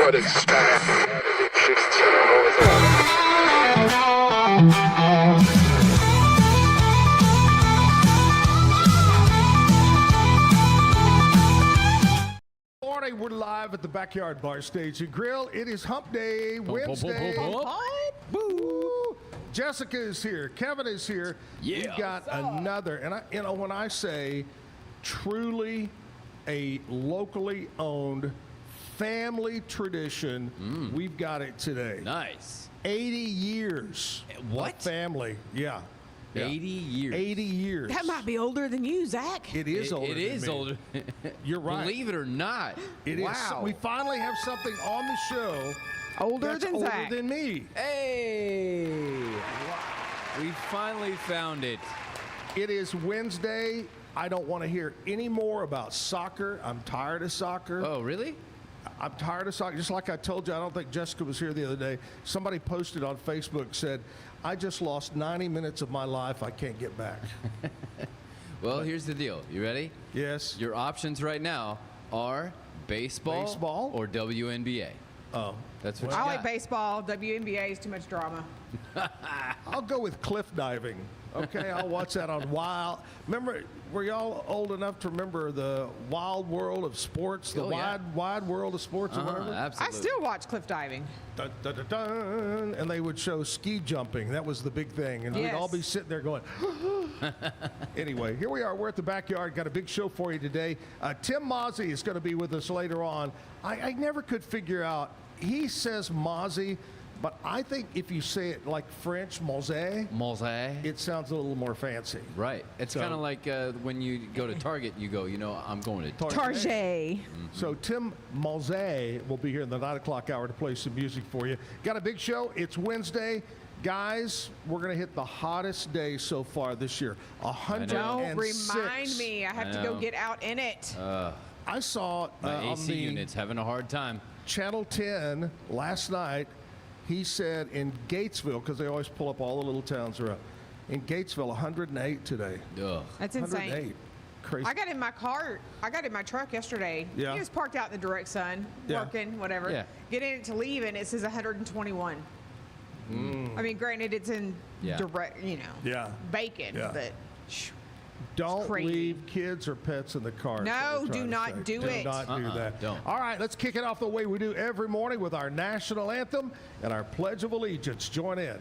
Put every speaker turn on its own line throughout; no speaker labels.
but it's fast.
We're live at the Backyard Bar Stage and Grill. It is Hump Day Wednesday. Boo. Jessica is here. Kevin is here.
Yeah.
We've got another, and when I say truly a locally owned family tradition, we've got it today.
Nice.
80 years.
What?
Of family. Yeah.
80 years.
80 years.
That might be older than you, Zach.
It is older.
It is
than me.
older.
You're right.
Believe it or not.
It is.
Wow.
We finally have something on the show
Older
that's
than
older
Zach.
than me.
Hey. We finally found it.
It is Wednesday. I don't want to hear any more about soccer. I'm tired of soccer.
Oh, really?
I'm tired of soccer. Just like I told you, I don't think Jessica was here the other day. Somebody posted on Facebook, said, I just lost 90 minutes of my life I can't get back.
Well, here's the deal. You ready?
Yes.
Your options right now are baseball or WNBA.
Oh.
That's what you
I
got.
like baseball. WNBA is too much drama.
I'll go with cliff diving. Okay, I'll watch that on Wild. Remember, were y'all old enough to remember the Wild World of Sports, the wide world of sports or whatever?
Absolutely.
I still watch cliff diving.
Dun, dun, dun, dun, and they would show ski jumping. That was the big thing. And we'd all be sitting there going, Anyway, here we are. We're at the Backyard. Got a big show for you today. Tim Mauzey is going to be with us later on. I never could figure out, he says Mauzey, but I think if you say it like French, Mauzey, it sounds a little more fancy.
Right. It's kind of like when you go to Target, you go, I'm going to
Target.
So Tim Mauzey will be here in the 9 o'clock hour to play some music for you. Got a big show. It's Wednesday. Guys, we're going to hit the hottest day so far this year. 106.
Don't remind me. I have to go get out in it.
I saw
my
on
AC
the
unit's having a hard time.
Channel 10 last night, he said in Gatesville, because they always pull up all the little towns around, in Gatesville, 108 today.
Ugh.
That's insane.
108. Crazy.
I got in my car. I got in my truck yesterday.
Yeah.
It was parked out in the direct sun, working, whatever.
Yeah.
Get in it to leave, and it says 121. I mean, granted, it's in direct, bacon, but.
Don't
crazy.
leave kids or pets in the car.
No, do not do it.
Do not do that.
Don't.
All right, let's kick it off the way we do every morning with our national anthem and our Pledge of Allegiance. Join in.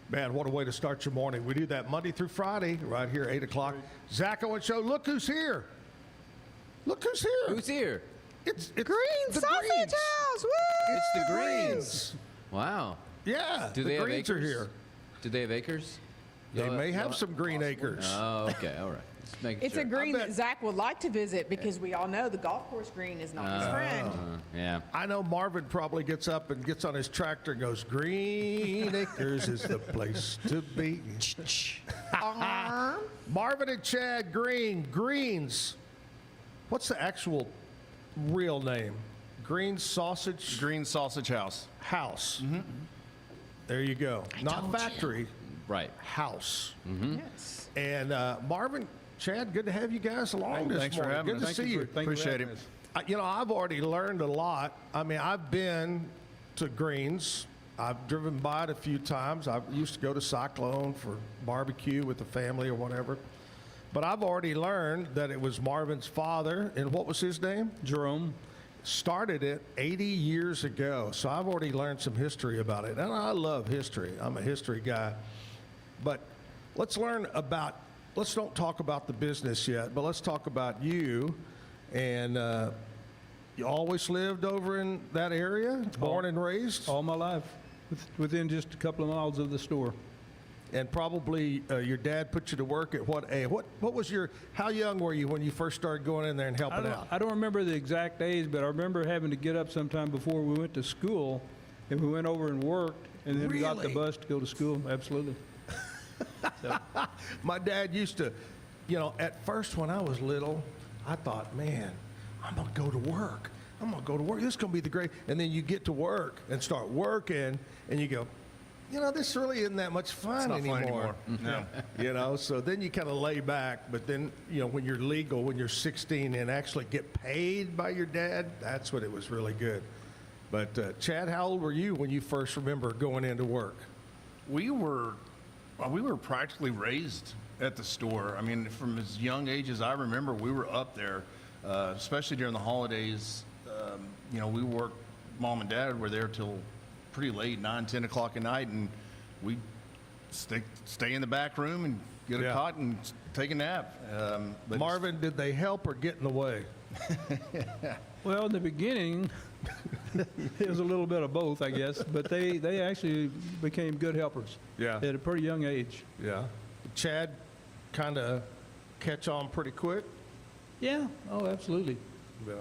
Man, what a way to start your morning. We do that Monday through Friday right here, 8 o'clock. Zack Owen Show. Look who's here. Look who's here.
Who's here?
It's
Green
the
Sausage
Greens.
House. Woo!
It's the Greens. Wow.
Yeah,
Do
the
they have
Greens
acres?
are here.
Do they have acres?
They may have some green acres.
Oh, okay. All right.
It's a green that Zach would like to visit because we all know the golf course green is not his friend.
Yeah.
I know Marvin probably gets up and gets on his tractor and goes, Green Acres is the place to be. Marvin and Chad Green, Greens. What's the actual real name? Green Sausage?
Green Sausage House.
House. Mm-hmm. There you go. Not factory.
Right.
House.
Mm-hmm.
Yes.
And Marvin, Chad, good to have you guys along this
Thanks
morning.
for having us.
Good to see you.
Appreciate it.
You know, I've already learned a lot. I mean, I've been to Greens. I've driven by it a few times. I used to go to Cyclone for barbecue with the family or whatever. But I've already learned that it was Marvin's father, and what was his name?
Jerome.
Started it 80 years ago. So I've already learned some history about it. And I love history. I'm a history guy. But let's don't talk about the business yet, but let's talk about you. And you always lived over in that area, born and raised?
All my life, within just a couple of miles of the store.
And probably your dad put you to work at what age? How young were you when you first started going in there and helping out?
I don't remember the exact age, but I remember having to get up sometime before we went to school, and we went over and worked, and then we got the bus to go to school. Absolutely. So.
My dad used to, at first when I was little, I thought, man, I'm going to go to work. This is going to be the great. And then you get to work and start working, and you go, this really isn't that much fun anymore.
No.
So then you kind of lay back. But then, when you're legal, when you're 16 and actually get paid by your dad, that's when it was really good. But Chad, how old were you when you first remember going into work?
We were practically raised at the store. I mean, from as young age as I remember, we were up there, especially during the holidays. We worked, Mom and Dad were there till pretty late, 9, 10 o'clock at night, and we'd stay in the back room and get a cot and take a nap.
Marvin, did they help or get in the way?
Well, in the beginning, it was a little bit of both, I guess, but they actually became good helpers at a pretty young age.
Yeah. Chad kind of catch on pretty quick?
Yeah. Oh, absolutely.
Yeah.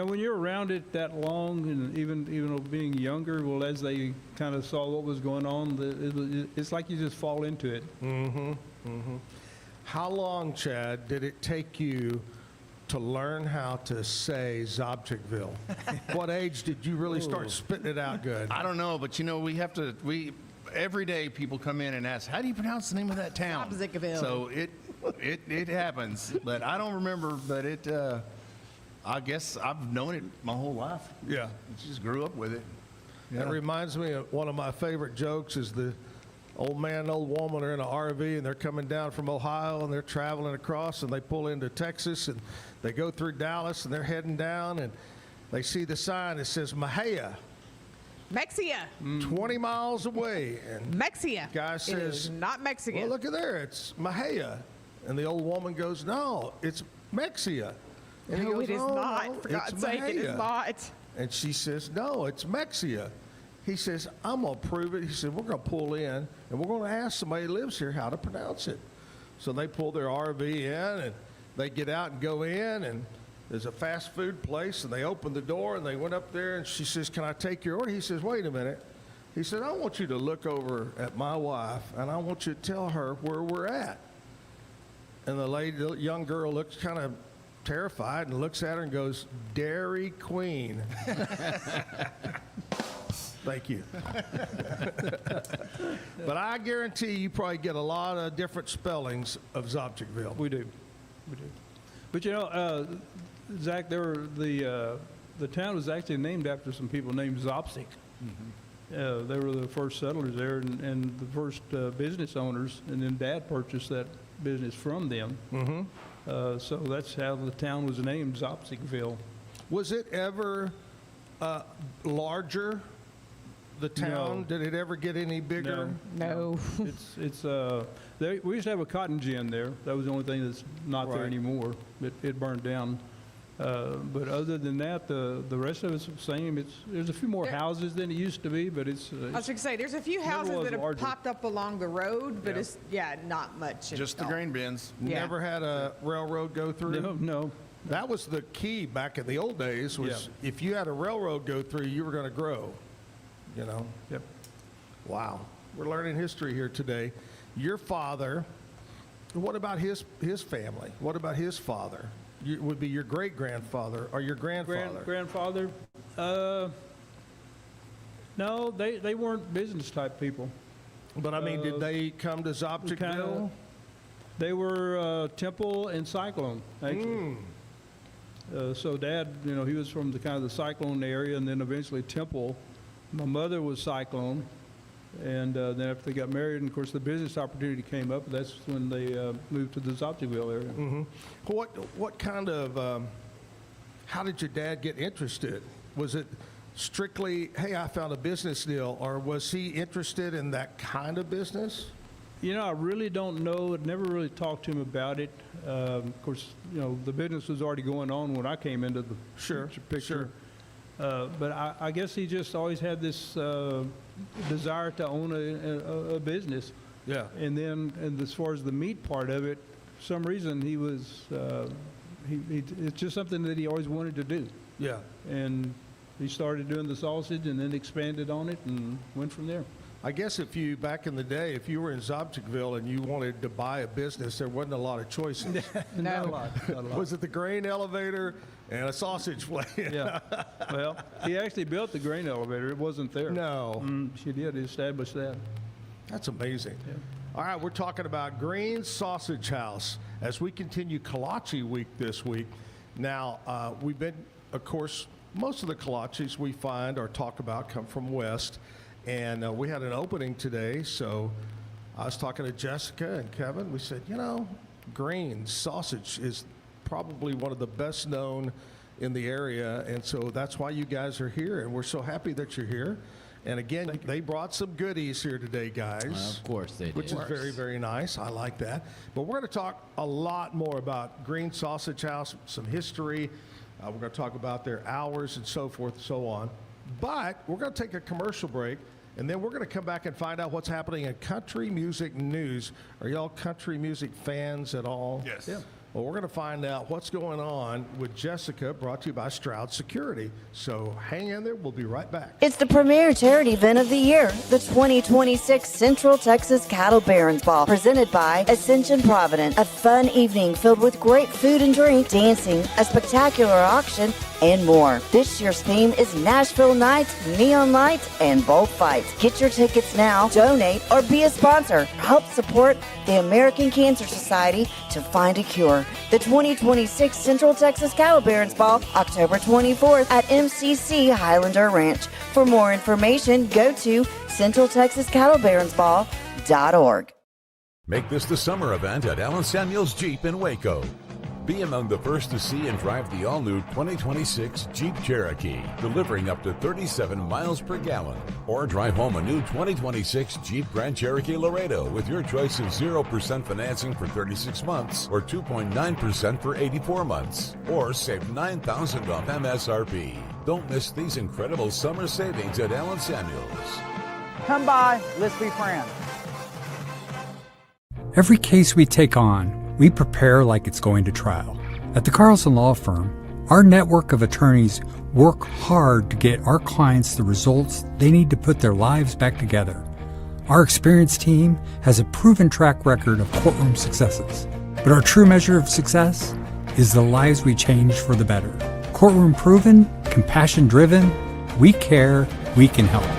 When you're around it that long, and even being younger, well, as they kind of saw what was going on, it's like you just fall into it.
Mm-hmm. Mm-hmm. How long, Chad, did it take you to learn how to say Zobchikville? What age did you really start spitting it out good?
I don't know, but every day people come in and ask, how do you pronounce the name of that town?
Zobchikville.
So it happens, but I don't remember, but I guess I've known it my whole life.
Yeah.
Just grew up with it.
That reminds me of one of my favorite jokes is the old man and old woman are in an RV and they're coming down from Ohio and they're traveling across and they pull into Texas and they go through Dallas and they're heading down and they see the sign that says Mahia.
Mexia.
20 miles away. And
Mexia.
Guy says,
it is not Mexican.
Well, look at there. It's Mahia. And the old woman goes, no, it's Mexia. And
no,
he goes,
it is not.
No,
For God's sake, it is not.
And she says, no, it's Mexia. He says, I'm going to prove it. He said, we're going to pull in, and we're going to ask somebody who lives here how to pronounce it. So they pull their RV in, and they get out and go in, and there's a fast food place, and they open the door, and they went up there, and she says, can I take your order? He says, wait a minute. He said, I want you to look over at my wife, and I want you to tell her where we're at. And the young girl looks kind of terrified and looks at her and goes, Dairy Queen. Thank you. But I guarantee you probably get a lot of different spellings of Zobchikville.
We do. But Zach, the town was actually named after some people named Zopsik. Mm-hmm. They were the first settlers there and the first business owners, and then Dad purchased that business from them. Mm-hmm. So that's how the town was named, Zopsikville.
Was it ever larger, the town?
No.
Did it ever get any bigger?
No.
We used to have a cotton gin there. That was the only thing that's not there anymore. It burned down. But other than that, the rest of it's the same. There's a few more houses than it used to be, but it's.
I was going to say, there's a few houses that have
larger.
popped up along the road, but it's, not much.
Just the grain bins.
Yeah.
Never had a railroad go through?
No.
That was the key back in the old days, was if you had a railroad go through, you were going to grow, you know?
Yep.
Wow. We're learning history here today. Your father, what about his family? What about his father? Would be your great-grandfather or your grandfather?
Grandfather? No, they weren't business-type people.
But, I mean, did they come to Zopticville?
They were Temple and Cyclone, actually. So Dad, he was from the kind of the Cyclone area, and then eventually Temple. My mother was Cyclone, and then after they got married, and of course the business opportunity came up. That's when they moved to the Zopticville area.
Mm-hmm. What kind of? How did your dad get interested? Was it strictly, hey, I found a business deal, or was he interested in that kind of business?
I really don't know. I'd never really talked to him about it. Of course, the business was already going on when I came into the picture. But I guess he just always had this desire to own a business.
Yeah.
And as far as the meat part of it, for some reason he was, it's just something that he always wanted to do.
Yeah.
And he started doing the sausage and then expanded on it and went from there.
I guess back in the day, if you were in Zopticville and you wanted to buy a business, there wasn't a lot of choices.
Not a lot.
Was it the grain elevator and a sausage place?
Yeah. Well, he actually built the grain elevator. It wasn't there.
No.
She did establish that.
That's amazing.
Yeah.
All right, we're talking about Green Sausage House as we continue Kolache Week this week. Now, we've been, of course, most of the kolaches we find or talk about come from West. And we had an opening today, so I was talking to Jessica and Kevin. We said, Green sausage is probably one of the best known in the area, and so that's why you guys are here, and we're so happy that you're here. And again, they brought some goodies here today, guys.
Of course they did.
Which is very, very nice. I like that. But we're going to talk a lot more about Green Sausage House, some history. We're going to talk about their hours and so forth and so on. But we're going to take a commercial break, and then we're going to come back and find out what's happening in country music news. Are y'all country music fans at all?
Yes.
Yeah. Well, we're going to find out what's going on with Jessica, brought to you by Stroud Security. So hang in there. We'll be right back.
It's the premier charity event of the year, the 2026 Central Texas Cattle Barons Ball, presented by Ascension Providence. A fun evening filled with great food and drink, dancing, a spectacular auction, and more. This year's theme is Nashville Nights, Neon Lights, and Bullfights. Get your tickets now, donate, or be a sponsor. Help support the American Cancer Society to find a cure. The 2026 Central Texas Cattle Barons Ball, October 24th at MCC Highlander Ranch. For more information, go to CentralTexasCattleBaronsBall.org.
Make this the summer event at Allen Samuels Jeep in Waco. Be among the first to see and drive the all-new 2026 Jeep Cherokee, delivering up to 37 miles per gallon. Or drive home a new 2026 Jeep Grand Cherokee Laredo with your choice of 0% financing for 36 months or 2.9% for 84 months. Or save $9,000 off MSRP. Don't miss these incredible summer savings at Allen Samuels.
Come by, let's be friends.
Every case we take on, we prepare like it's going to trial. At the Carlson Law Firm, our network of attorneys work hard to get our clients the results they need to put their lives back together. Our experienced team has a proven track record of courtroom successes. But our true measure of success is the lives we change for the better. Courtroom proven, compassion driven, we care, we can help.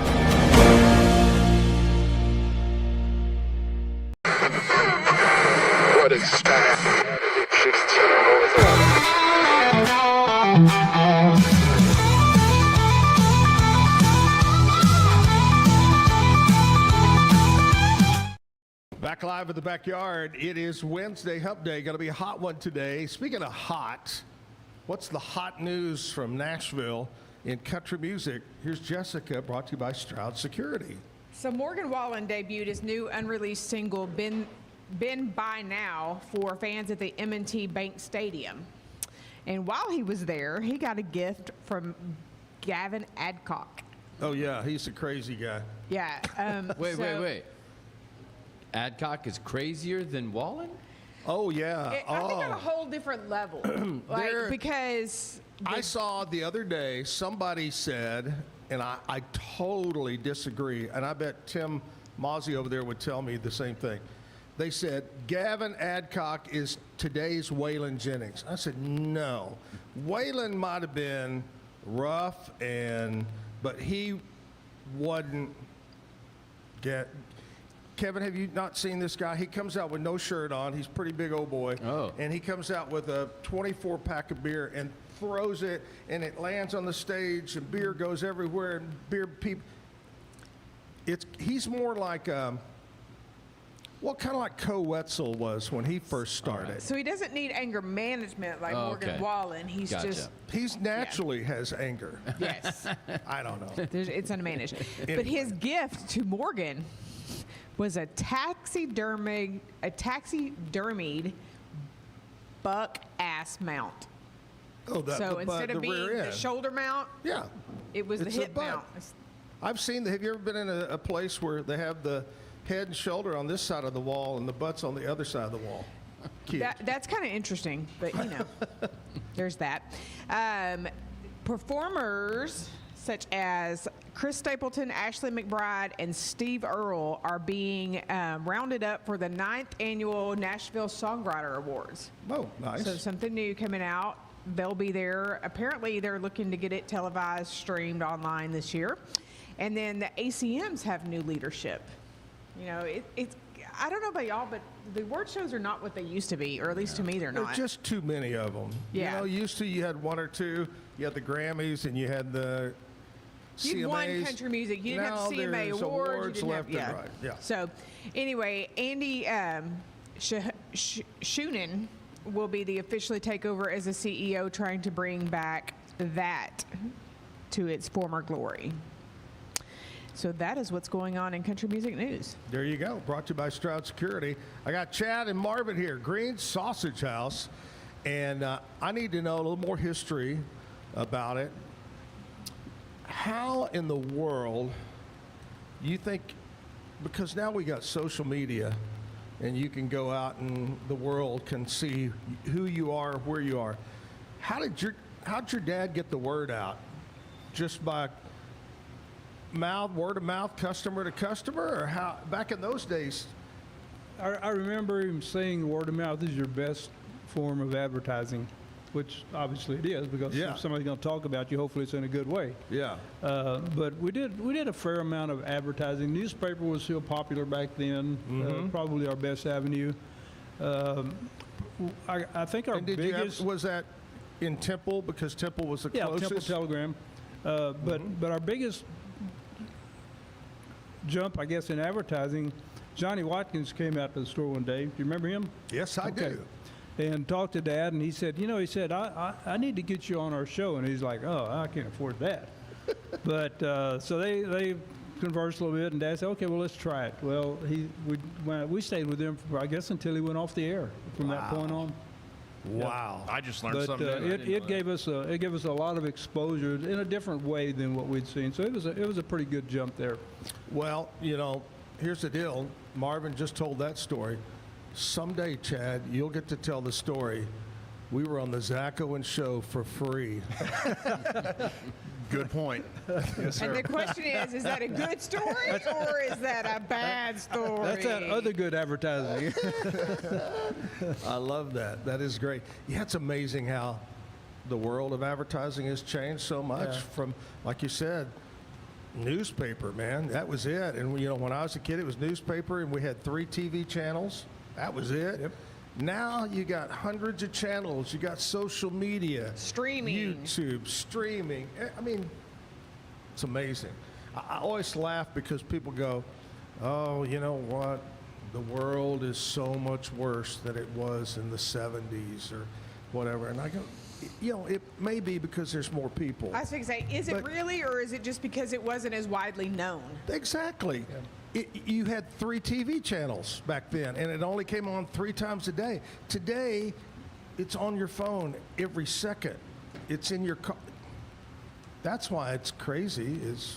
Back live at the backyard. It is Wednesday, hump day. Going to be a hot one today. Speaking of hot, what's the hot news from Nashville in country music? Here's Jessica, brought to you by Stroud Security.
So Morgan Wallen debuted his new unreleased single, Been By Now, for fans at the M&T Bank Stadium. And while he was there, he got a gift from Gavin Adcock.
Oh, yeah, he's a crazy guy.
Yeah.
Wait. Adcock is crazier than Wallen?
Oh, yeah.
I think on a whole different level. Because...
I saw the other day, somebody said, and I totally disagree, and I bet Tim Mauzey over there would tell me the same thing. They said, Gavin Adcock is today's Waylon Jennings. I said, no. Waylon might have been rough, but he wouldn't get... Kevin, have you not seen this guy? He comes out with no shirt on. He's a pretty big old boy.
Oh.
And he comes out with a 24-pack of beer and throws it, and it lands on the stage, and beer goes everywhere, and beer people. He's more like, kind of like Co Wetzel was when he first started.
Right. So he doesn't need anger management like Morgan Wallen. He's just...
He's naturally has anger.
Yes.
I don't know.
It's unmanaged.
Anyway.
But his gift to Morgan was a taxidermied buck ass mount.
Oh,
so instead of being the shoulder mount,
yeah,
it was the hip mount.
I've seen. Have you ever been in a place where they have the head and shoulder on this side of the wall and the butt's on the other side of the wall?
That's kind of interesting, but there's that. Performers such as Chris Stapleton, Ashley McBride, and Steve Earle are being rounded up for the 9th annual Nashville Songwriter Awards.
Oh, nice.
So something new coming out. They'll be there. Apparently, they're looking to get it televised, streamed online this year. And then the ACMs have new leadership. It's I don't know about y'all, but the award shows are not what they used to be, or at least to me, they're not.
There's just too many of them.
Yeah.
Used to you had one or two. You had the Grammys, and you had the CMAs.
You'd won country music. You didn't have
Now
CMA
there's
awards. You didn't
left
have,
and right. Yeah.
So, anyway, Andy Schunen will be the officially take over as a CEO, trying to bring back that to its former glory. So that is what's going on in country music news.
There you go. Brought to you by Stroud Security. I got Chad and Marvin here, Green Sausage House, and I need to know a little more history about it. How in the world you think, because now we got social media, and you can go out and the world can see who you are, where you are. How'd your dad get the word out? Just by word of mouth, customer to customer, or how? Back in those days,
I remember him saying word of mouth is your best form of advertising, which obviously it is, because if somebody's going to talk about you, hopefully it's in a good way.
Yeah.
But we did a fair amount of advertising. Newspaper was still popular back then, probably our best avenue. I think our biggest...
was that in Temple, because Temple was the closest?
Yeah, Temple Telegram. But our biggest jump, I guess, in advertising, Johnny Watkins came out to the store one day. Do you remember him?
Yes, I do.
And talked to Dad, and he said, I need to get you on our show. And he's like, oh, I can't afford that. But so they conversed a little bit, and Dad said, okay, well, let's try it. Well, we stayed with him, for, I guess, until he went off the air from that point on.
Wow.
I just learned something.
It gave us a lot of exposure in a different way than what we'd seen. So it was a pretty good jump there.
Well, here's the deal. Marvin just told that story. Someday, Chad, you'll get to tell the story. We were on the Zack Owen Show for free.
Good point. Yes, sir.
And the question is that a good story or is that a bad story?
That's that other good advertising.
I love that. That is great. Yeah, it's amazing how the world of advertising has changed so much from, like you said, newspaper, man. That was it. And, when I was a kid, it was newspaper, and we had 3 TV channels. That was it. Yep. Now you got hundreds of channels. You got social media.
Streaming.
YouTube, streaming. I mean, it's amazing. I always laugh because people go, oh, you know what? The world is so much worse than it was in the 70s or whatever. And I go, it may be because there's more people.
I was going to say, is it really, or is it just because it wasn't as widely known?
Exactly. Yeah. You had 3 TV channels back then, and it only came on 3 times a day. Today, It's on your phone every second. It's in your car. That's why it's crazy is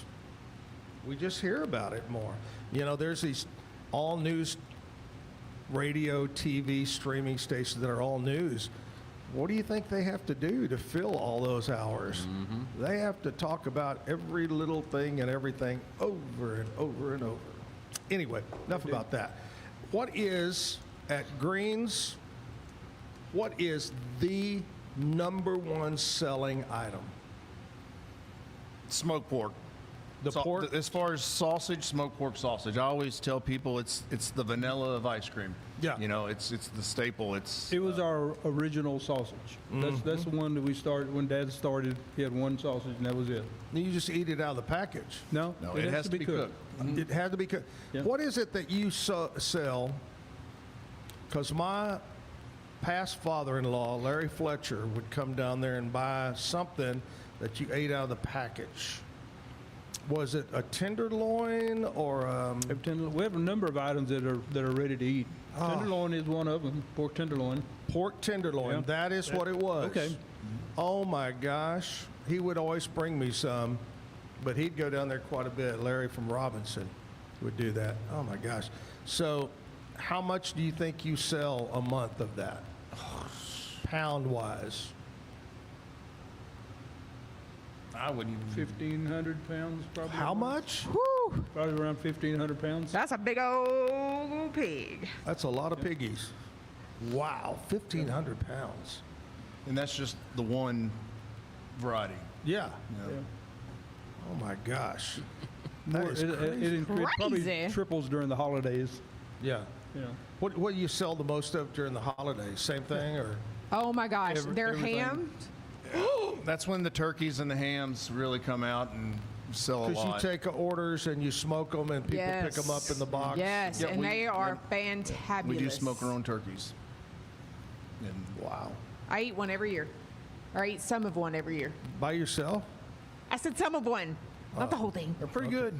we just hear about it more. You know, there's these all news radio, TV, streaming stations that are all news. What do you think they have to do to fill all those hours? They have to talk about every little thing and everything over and over and over. Anyway, enough about that. What is, at Green's, what is the #1 selling item?
Smoked pork.
The pork?
As far as sausage, smoked pork sausage. I always tell people it's the vanilla of ice cream.
Yeah.
You know, it's the staple.
It was our original sausage. That's the one that we started, when Dad started, he had one sausage and that was it.
You just eat it out of the package.
No,
No, it has to be cooked.
It had to be cooked.
Yeah.
What is it that you sell? Because my past father-in-law, Larry Fletcher, would come down there and buy something that you ate out of the package. Was it a tenderloin or
We have a number of items that are ready to eat. Tenderloin is one of them, pork tenderloin.
pork tenderloin?
Yeah.
That is what it was.
Okay.
Oh my gosh. He would always bring me some, but he'd go down there quite a bit. Larry from Robinson would do that. Oh my gosh. So how much do you think you sell a month of that? Pound-wise?
I wouldn't even.
1,500 pounds, probably.
How much?
Whew,
Probably around 1,500 pounds.
that's a big old pig.
That's a lot of piggies. Wow, 1,500 pounds.
And that's just the one variety.
Yeah.
You know.
Yeah.
Oh my gosh. That
More,
is
it
crazy.
probably
Crazy.
triples during the holidays.
Yeah.
You know.
What do you sell the most of during the holidays? Same thing or?
Oh my gosh, their
everything.
ham.
That's when the turkeys and the hams really come out and sell a
Because you
lot.
take orders and you smoke them and people pick them up in the box.
Yes,
Yeah,
and
we-
they are
yeah.
fantabulous.
We do smoke our own turkeys. And
Wow.
I eat one every year, or I eat some of one every year.
By yourself?
I said some of one, not the whole thing.
they're pretty good.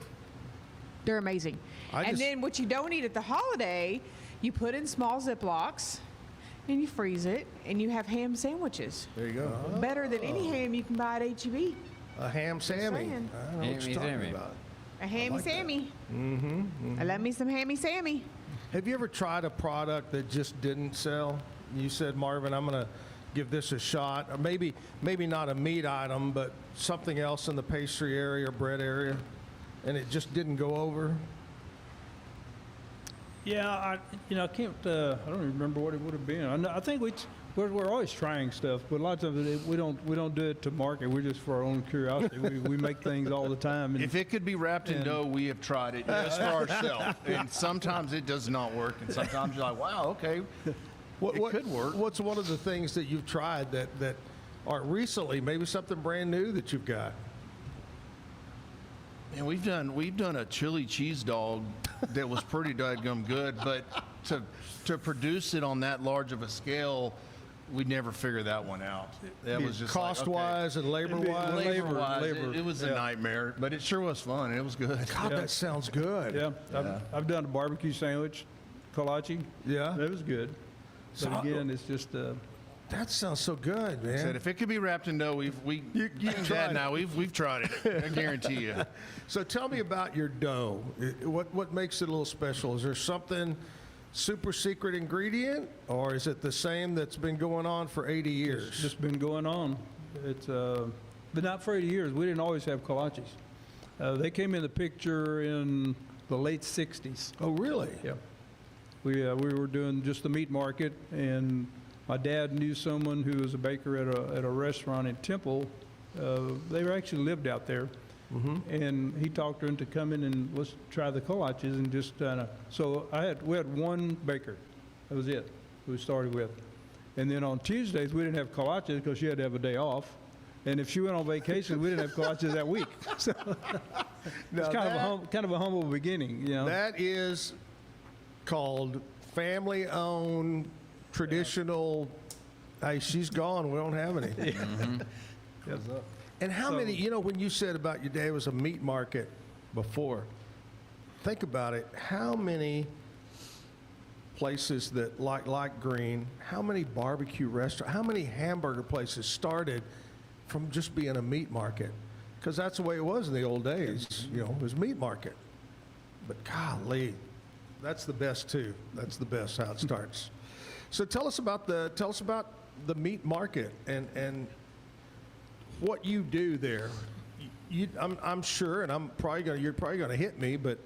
They're amazing.
I
And
just-
then what you don't eat at the holiday, you put in small Ziplocs, and you freeze it, and you have ham sandwiches.
There you go.
Better than any ham you can buy at HEB.
A ham Sammy. I
saying.
don't know what
Hammy
you're talking
Sammy.
about.
A hammy
like that.
Sammy. I love me some hammy Sammy.
Have you ever tried a product that just didn't sell? You said, Marvin, I'm going to give this a shot. Or maybe not a meat item, but something else in the pastry area or bread area, and it just didn't go over?
Yeah, I can't. I don't even remember what it would have been. I think we're always trying stuff, but a lot of times we don't do it to market. We're just for our own curiosity. we make things all the time. And
If it could be wrapped in dough, we have tried it just for ourselves. And sometimes it does not work. And sometimes you're like, wow, okay. It could work.
What's one of the things that you've tried that or recently, maybe something brand new that you've got?
And we've done a chili cheese dog that was pretty dadgum good, but to produce it on that large of a scale, we never figured that one out. That was just
cost-wise and labor-wise?
labor-wise,
labor,
it was a
yeah.
nightmare, but it sure was fun. It was good.
God, that sounds good.
yeah, I've done a barbecue sandwich, kolache.
Yeah?
That was good.
So-
But again, it's just
That sounds so good, man.
Said if it could be wrapped in dough,
You
Dad
tried
and I, we've tried it. I guarantee you.
So tell me about your dough. What makes it a little special? Is there something super secret ingredient, or is it the same that's been going on for 80 years?
just been going on. It's but not for 80 years. We didn't always have kolaches. They came in the picture in the late 60s.
Oh, really?
Yeah. We were doing just the meat market, and my dad knew someone who was a baker at a restaurant in Temple. They actually lived out there. And he talked her into coming and let's try the kolaches and just so we had one baker. That was it. We started with. And then on Tuesdays we didn't have kolaches because she had to have a day off. And if she went on vacation, we didn't have kolaches that week. So it's kind of a humble beginning, you know.
That is called family-owned, traditional. Hey, she's gone. We don't have any.
Yes.
And how many, when you said about your day was a meat market before, think about it. How many places that like Green, how many barbecue restaurants, how many hamburger places started from just being a meat market? Because that's the way it was in the old days. You know, it was meat market. But golly, that's the best too. That's the best how it starts. So tell us about the meat market and what you do there. I'm sure, and you're probably gonna hit me, but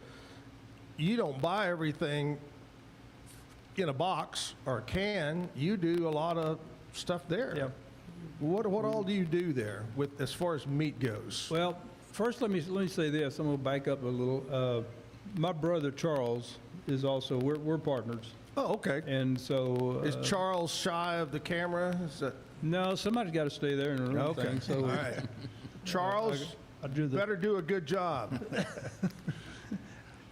you don't buy everything in a box or a can. You do a lot of stuff there.
Yeah.
What all do you do there with as far as meat goes?
Well, first let me say this. I'm gonna back up a little. My brother Charles is also we're partners,
Oh, okay.
and so
Is Charles shy of the camera? Is that
no, somebody's got to stay there in the room.
okay?
Thing, so
All right. Charles,
I do the
better do a good job.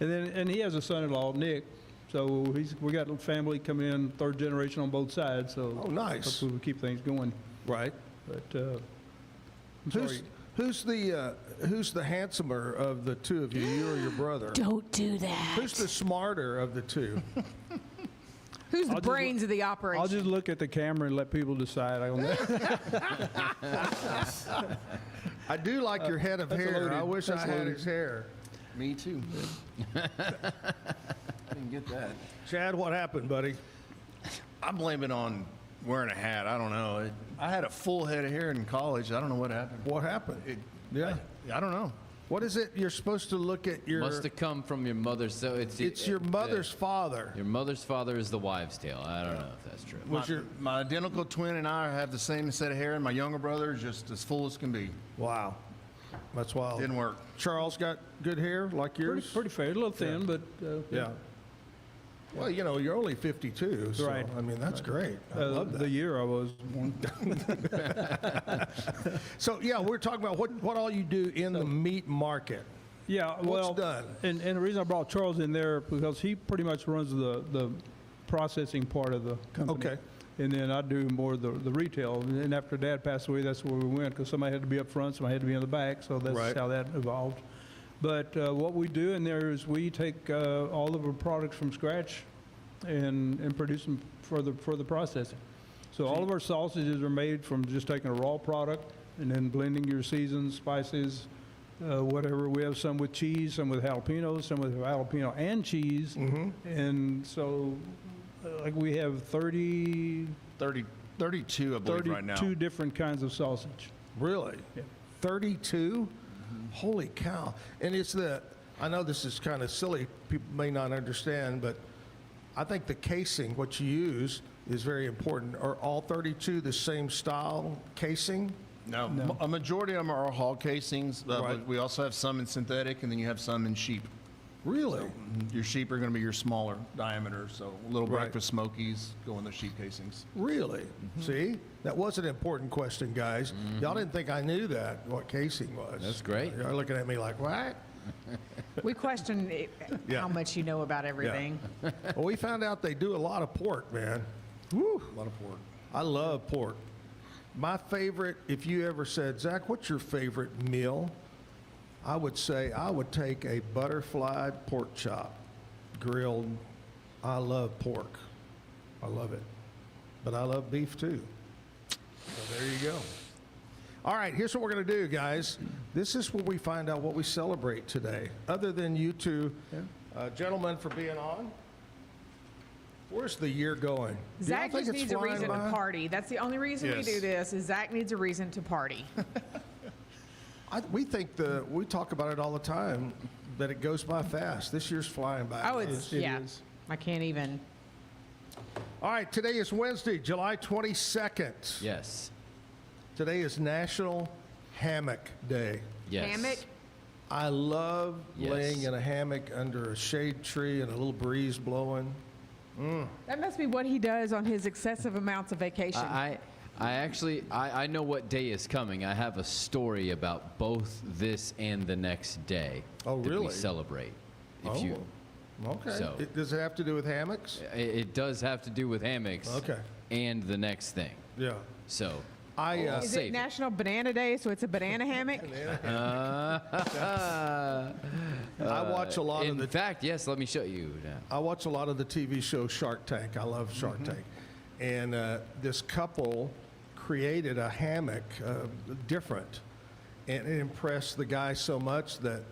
And he has a son-in-law, Nick. So we got a family coming in, third generation on both sides. So
Oh, nice.
hopefully we keep things going.
Right.
But I'm sorry.
Who's the handsomer of the two of you? You or your brother?
Don't do that.
Who's the smarter of the two?
Who's the
I'll just
brains of the operation?
I'll just look at the camera and let people decide.
I do like your head of hair. I wish I had his hair.
Me too. Didn't get that.
Chad, what happened, buddy?
I blame it on wearing a hat. I don't know. I had a full head of hair in college. I don't know what happened.
What happened? Yeah.
I don't know.
What is it? You're supposed to look at your.
Must have come from your mother's. So
It's your mother's father.
Your mother's father is the wives' tale. I don't know if that's true.
My identical twin and I have the same set of hair, and my younger brother is just as full as can be.
Wow. That's wild.
Didn't work.
Charles got good hair like yours?
pretty fair, a little thin, but
Yeah. Well, you know, you're only 52, so
Right.
I mean, that's great. I love that.
the year I was born.
So, yeah, we're talking about what all you do in the meat market.
Yeah, well,
done?
And the reason I brought Charles in there because he pretty much runs the processing part of the company.
Okay.
And then I do more of the retail. And after Dad passed away, that's where we went because somebody had to be up front, somebody had to be in the back. So that's
Right.
how that evolved. But what we do in there is we take all of our products from scratch and produce them for the processing. So all of our sausages are made from just taking a raw product and then blending your seasons, spices, whatever. We have some with cheese, some with jalapenos, some with jalapeno and cheese. And so like we have 32
32, I believe, right now.
different kinds of sausage.
Really?
Yeah.
32? Holy cow. And I know this is kind of silly, people may not understand, but I think the casing, what you use, is very important. Are all 32 the same style casing?
No. A majority of them are hog casings.
Right.
But we also have some in synthetic, and then you have some in sheep.
Really?
Your sheep are going to be your smaller diameter, so little
Right.
breakfast smokies go in the sheep casings.
Really? See? That was an important question, guys. Y'all didn't think I knew that, what casing was.
That's great.
Y'all looking at me like, what?
We question
Yeah.
how much you know about everything.
Well, we found out they do a lot of pork, man. Woo. A lot of pork. I love pork. My favorite, if you ever said, Zach, what's your favorite meal? I would say I would take a butterfly pork chop, grilled. I love pork. I love it. But I love beef too. So there you go. All right, here's what we're going to do, guys. This is where we find out what we celebrate today. Other than you two gentlemen for being on, where's the year going? Do y'all
Zach
think
just
it's
needs a
flying
reason
by?
to party. That's the only reason we
Yes.
do this is Zach needs a reason to party.
We talk about it all the time, that it goes by fast. This year's flying by.
Oh, it's,
It
yeah.
is.
I can't even.
All right, today is Wednesday, July 22nd.
Yes.
Today is National Hammock Day.
Yes.
Hammock?
I love
Yes.
laying in a hammock under a shade tree and a little breeze blowing.
That must be what he does on his excessive amounts of vacation.
I know what day is coming. I have a story about both this and the next day.
Oh,
that
really?
we celebrate.
Okay.
So-
Does it have to do with hammocks?
It does have to do with hammocks.
Okay.
And the next thing.
Yeah.
So.
is
save
it
it.
National Banana Day, so it's a banana hammock?
I watch a lot of the.
In fact, yes. Let me show you. Yeah.
I watch a lot of the TV show Shark Tank. I love Shark Tank, and this couple created a hammock different, and it impressed the guy so much that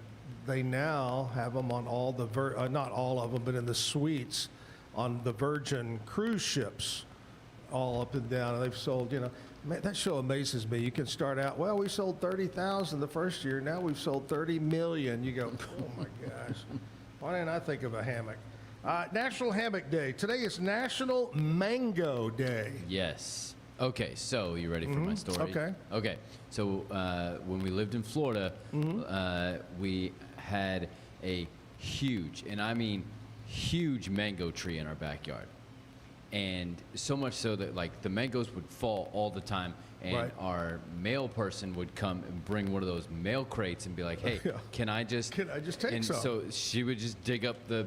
they now have them on all the not all of them, but in the suites on the Virgin cruise ships, all up and down. And they've sold, man, that show amazes me. You can start out, well, we sold 30,000 the first year. Now we've sold 30 million. You go, oh my gosh, why didn't I think of a hammock? National Hammock Day. Today is National Mango Day.
Yes. Okay, so you ready for my story?
Okay.
Okay. So when we lived in Florida, we had a huge, and I mean huge, mango tree in our backyard. And so much so that like the mangoes would fall all the time, and
Right.
our mail person would come and bring one of those mail crates and be like, "Hey, can I just
take
and
some?
so she would just dig up the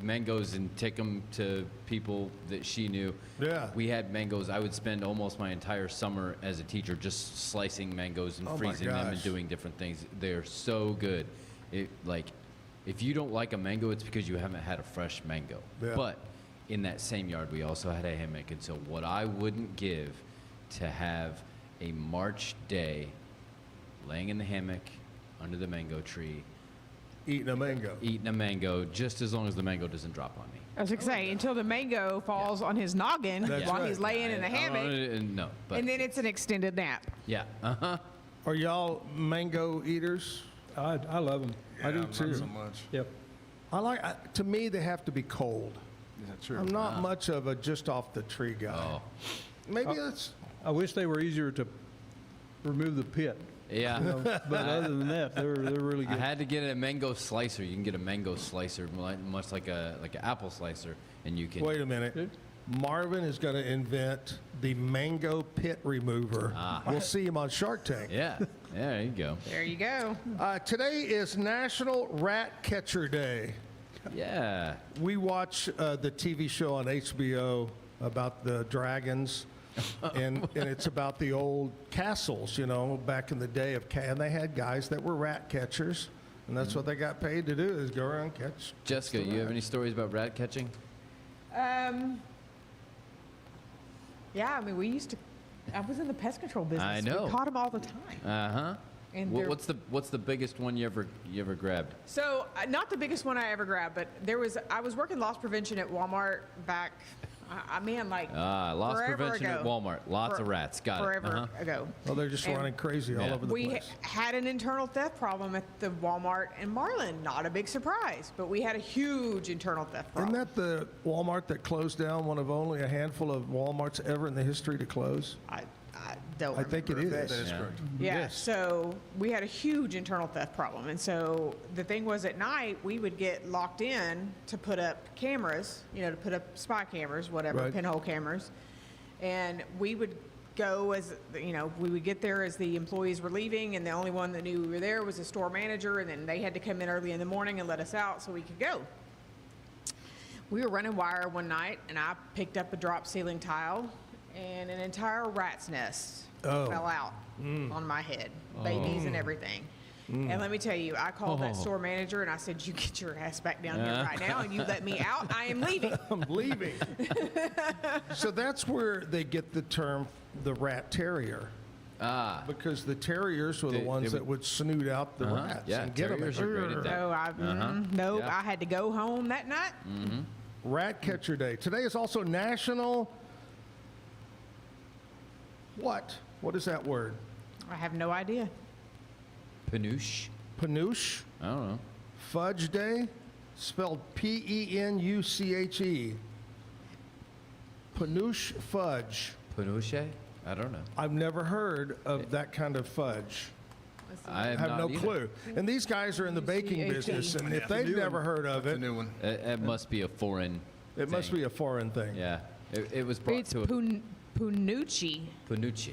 mangoes and take them to people that she knew.
Yeah.
We had mangoes. I would spend almost my entire summer as a teacher just slicing mangoes and
Oh my
freezing them and
gosh.
doing different things. They're so good. If you don't like a mango, it's because you haven't had a fresh mango.
Yeah.
But in that same yard, we also had a hammock. And so what I wouldn't give to have a March day laying in the hammock under the mango tree,
Eating a mango.
eating a mango, just as long as the mango doesn't drop on me.
I was going to say, until the mango falls on his noggin
That's
while
right.
he's laying in the hammock,
No, but
and then it's an extended nap.
yeah, uh-huh.
Are y'all mango eaters?
I love them.
I do
not
too.
so much.
Yep.
To me, they have to be cold.
Is that true?
I'm not much of a just off the tree guy.
Oh.
Maybe that's.
I wish they were easier to remove the pit.
Yeah.
But other than that, they're really
I
good.
had to get a mango slicer. You can get a mango slicer, much like an apple slicer, and you can.
Wait a minute. Marvin is going to invent the mango pit remover. We'll see him on Shark Tank.
Yeah, there you go.
There you go.
Today is National Rat Catcher Day.
Yeah.
We watch the TV show on HBO about the dragons, and it's about the old castles, back in the day and they had guys that were rat catchers, and that's what they got paid to do, is go around and catch.
Jessica, you have any stories about rat catching?
Yeah, I mean, I was in the pest control business.
I know.
We caught them all the time.
Uh huh.
And
What's the biggest one you ever grabbed?
So, not the biggest one I ever grabbed, but I was working loss prevention at Walmart back,
Loss
forever
prevention
ago.
at Walmart. Lots of rats. Got it.
Forever ago.
Well, they're just
And
running crazy all
Yeah.
over the
We
place.
had an internal theft problem at the Walmart in Marlin. Not a big surprise, but we had a huge internal theft problem.
Isn't that the Walmart that closed down, one of only a handful of Walmarts ever in the history to close?
I don't
I think it
remember,
is.
That is
Yeah.
correct.
Yeah,
Yes.
so we had a huge internal theft problem. And so the thing was, at night, we would get locked in to put up cameras, to put up spy cameras, whatever,
Right.
pinhole cameras. And we would go we would get there as the employees were leaving, and the only one that knew we were there was the store manager, and then they had to come in early in the morning and let us out so we could go. We were running wire one night, and I picked up a drop ceiling tile, and an entire rat's nest fell out on my head, babies and everything. And let me tell you, I called that store manager and I said, "You get your ass back down here right now, and you let me out. I am leaving."
I'm leaving. So that's where they get the term the rat terrier. Because the terriers were the
They
ones that
would-
would snoot out the rats
Yeah,
and get them.
terriers are great at that.
So
Yeah.
I had to go home that night.
Rat Catcher Day. Today is also National. What is that word?
I have no idea.
Panouche?
Panouche?
I don't know.
Fudge Day, spelled Penuche. Panouche fudge.
Panouche? I don't know.
I've never heard of that kind of fudge.
I
I have
not
no
either.
clue. And these guys are in the baking
UCHE.
business, and if they've never heard of
The
it,
new one.
It must be a foreign.
it must
thing.
be a foreign thing.
Yeah. It was brought
It's
to a
Panucci.
Panouche.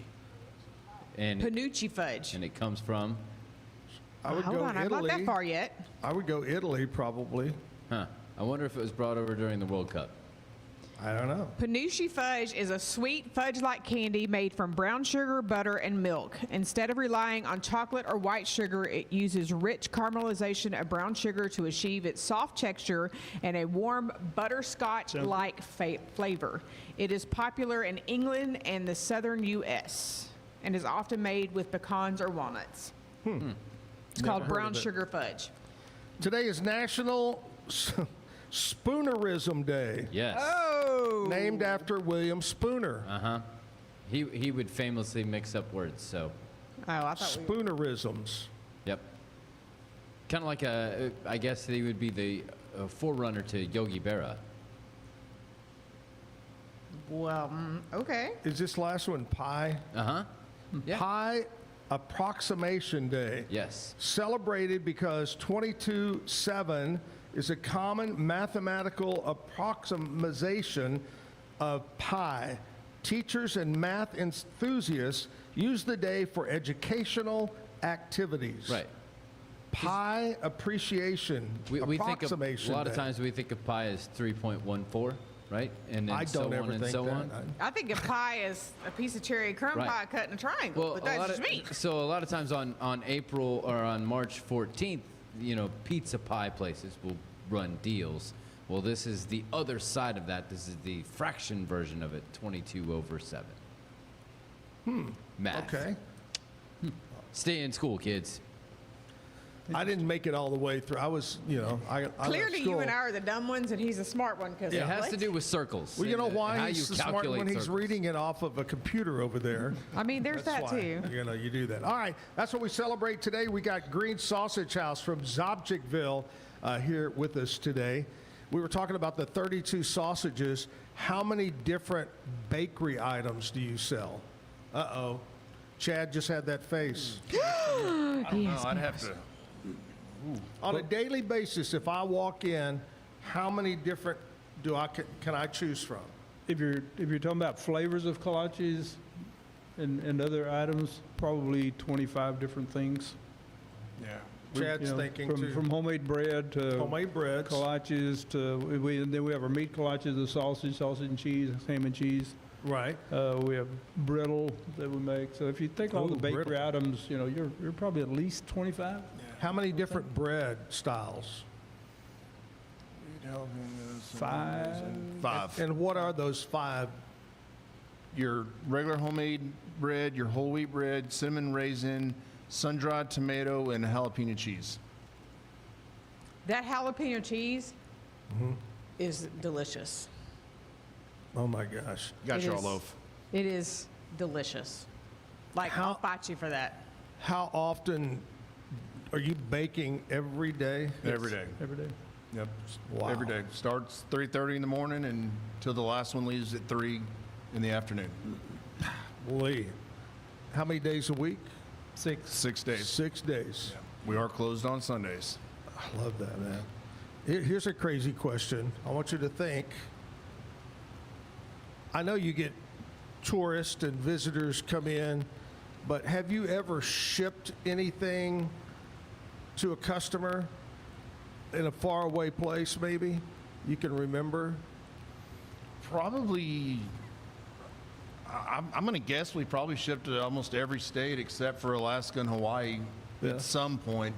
And
Panucci fudge.
and it comes from.
I would
Hold
go
on, I'm
Italy.
not that far yet.
I would go Italy probably.
I wonder if it was brought over during the World Cup.
I don't know.
Panucci fudge is a sweet fudge-like candy made from brown sugar, butter, and milk. Instead of relying on chocolate or white sugar, it uses rich caramelization of brown sugar to achieve its soft texture and a warm butterscotch-like flavor. It is popular in England and the southern U.S. and is often made with pecans or walnuts. It's called brown sugar fudge.
Today is National Spoonerism Day.
Yes.
Oh!
Named after William Spooner.
Uh-huh. He would famously mix up words, so.
Oh, I thought
Spoonerisms.
Yep. Kind of like I guess he would be the forerunner to Yogi Berra.
Well, okay.
Is this last one Pi?
Uh-huh. Yeah.
Pi Approximation Day.
Yes.
Celebrated because 22/7 is a common mathematical approximation of pi. Teachers and math enthusiasts use the day for educational activities.
Right.
Pi appreciation,
We think of,
approximation
a lot of
day.
times we think of pi as 3.14, right? And then
I
so
don't
on
ever
and
think
so
that.
on.
I think a pie is a piece of cherry crumb
Right.
pie cut in a triangle, but that's just me.
So a lot of times on April or on March 14th, pizza pie places will run deals. Well, this is the other side of that. This is the fraction version of it, 22/7. Math.
Okay.
Stay in school, kids.
I didn't make it all the way through. I was, I left
Clearly, you
school.
and I are the dumb ones, and he's the smart one. Because
It has to do with circles.
Well, you know
and,
why
how
he's
you
the smart
calculate
when he's
circles.
reading it off of a computer over there.
I mean, there's
That's
that
why,
too.
you do that. All right, that's what we celebrate today. We got Green Sausage House from Zobchikville here with us today. We were talking about the 32 sausages. How many different bakery items do you sell? Uh-oh. Chad just had that face.
I don't know. I'd have to.
On a daily basis, if I walk in, how many different can I choose from?
If you're talking about flavors of kolaches and other items, probably 25 different things.
Yeah.
Chad's thinking
from,
too.
from homemade bread to
Homemade breads.
kolaches to then we have our meat kolaches, the sausage and cheese, ham and cheese.
Right.
We have brittle that we make. So if you think all
Ooh,
the bakery
brittle.
items, you're probably at least 25.
How many different bread styles?
5.
5.
And what are those 5?
Your regular homemade bread, your whole wheat bread, cinnamon raisin, sun-dried tomato, and jalapeno cheese.
That jalapeno cheese is delicious.
Oh my gosh.
Got
It
your
is-
loaf.
It is delicious. Like, I'll fight you for that.
How often are you baking every day?
Every day.
Every day.
Yep.
Wow.
Every day. Starts 3:30 in the morning and till the last one leaves at 3 in the afternoon.
Lee. How many days a week?
6.
6 days.
6 days.
We are closed on Sundays.
I love that, man. Here's a crazy question. I want you to think. I know you get tourists and visitors come in, but have you ever shipped anything to a customer in a faraway place, maybe? You can remember?
Probably, I'm going to guess we probably shipped to almost every state except for Alaska and Hawaii
Yeah.
at some point.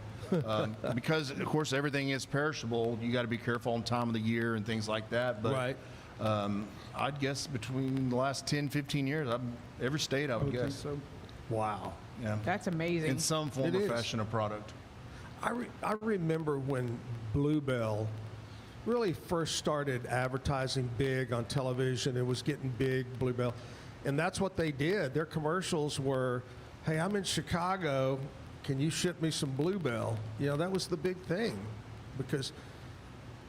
Because, of course, everything is perishable. You got to be careful on time of the year and things like that. But
Right.
I'd guess between the last 10, 15 years, every state I would
think
guess.
so.
Wow.
Yeah.
That's amazing.
In some form
It
or
is.
fashion of product.
I remember when Bluebell really first started advertising big on television. It was getting big, Bluebell. And that's what they did. Their commercials were, hey, I'm in Chicago. Can you ship me some Bluebell? That was the big thing because,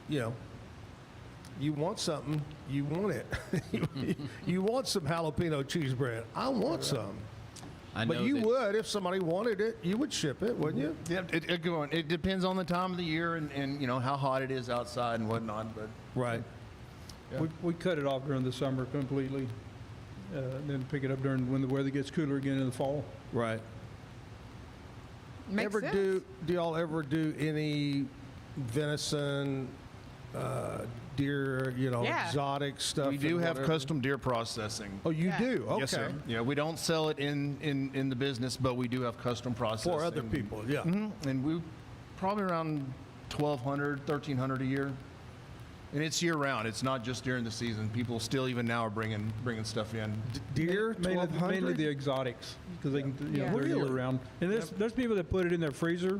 you want something, you want it. You want some jalapeno cheese bread. I want some.
I
But
know
you
that-
would, if somebody wanted it, you would ship it, wouldn't you?
Yeah, it depends on the time of the year and how hot it is outside and whatnot. But
Right.
We cut it off during the summer completely, and then pick it up when the weather gets cooler again in the fall.
Right.
Makes sense.
Do y'all ever do any venison, deer,
Yeah.
exotic stuff.
We do
and
have
whatever.
custom deer processing.
Oh, you
Yeah.
do? Okay.
Yes, sir. Yeah, we don't sell it in the business, but we do have custom processing.
For other people, yeah.
And we probably around 1,200, 1,300 a year. And it's year round. It's not just during the season. People still even now are bringing stuff in.
Deer,
Mainly
1,200?
the exotics, because they can,
Yeah.
they're
Really?
year round. And there's people that put it in their freezer,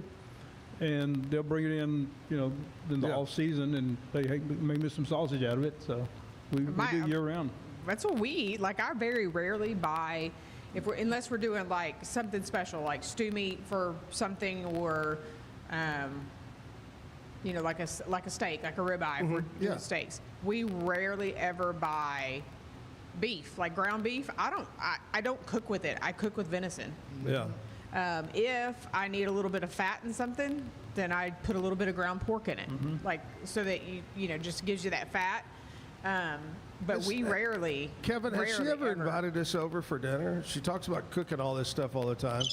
and they'll bring it in, in the
Yeah.
off season, and they make some sausage out of it. So we do year round.
That's what we eat. Like, I very rarely buy, unless we're doing like something special, like stew meat for something, or, like a steak, like a ribeye. If we're
Yeah.
doing steaks. We rarely ever buy beef, like ground beef. I don't cook with it. I cook with venison.
Yeah.
If I need a little bit of fat in something, then I put a little bit of ground pork in it, like so that just gives you that fat. But we rarely.
Kevin, has she
rarely
ever invited us over for dinner? She talks about cooking all this stuff all the time.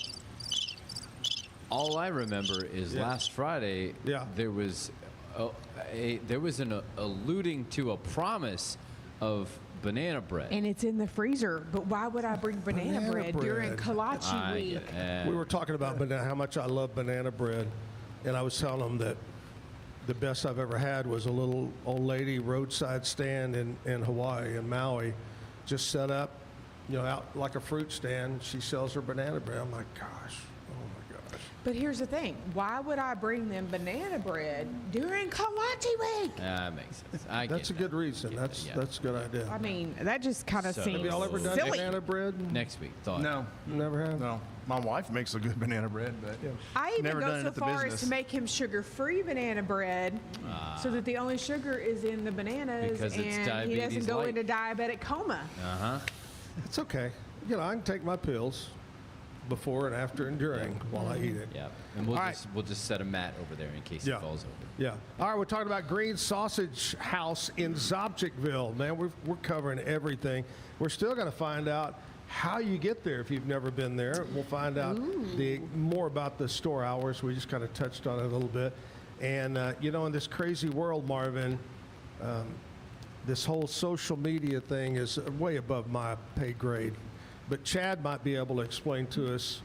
All I remember is last Friday,
Yeah.
there was an alluding to a promise of banana bread.
And it's in the freezer. But why would I bring banana
Banana
bread during
bread.
kolache
I
week?
get it.
We were talking about how much I love banana bread, and I was telling them that the best I've ever had was a little old lady roadside stand in Hawaii, in Maui, just set up, out like a fruit stand. She sells her banana bread. I'm like, gosh, oh my gosh.
But here's the thing. Why would I bring them banana bread during kolache week?
That makes sense. I
That's a
get
good
that.
reason.
Get
That's
that, yeah.
that's a good idea.
I mean, that just kind of
So-
seems
Have
Y'all ever done
silly.
banana bread?
Next week, thought.
No,
Never have.
no. My wife makes a good banana bread, but
I even
never done
go
it
so
at the
far as
business.
to make him sugar-free banana bread, so that the only sugar is in the bananas,
Because it's
and he
diabetes
doesn't go
light.
into diabetic coma.
Uh-huh.
It's okay. I can take my pills before and after and during while I eat it.
Yeah. And we'll
All right.
we'll just set a mat over there in case
Yeah.
it falls over.
Yeah. All right, we're talking about Green Sausage House in Zopchikville. Man, we're covering everything. We're still going to find out how you get there if you've never been there. We'll find out more about the store hours. We just kind of touched on it a little bit. And, in this crazy world, Marvin, this whole social media thing is way above my pay grade. But Chad might be able to explain to us.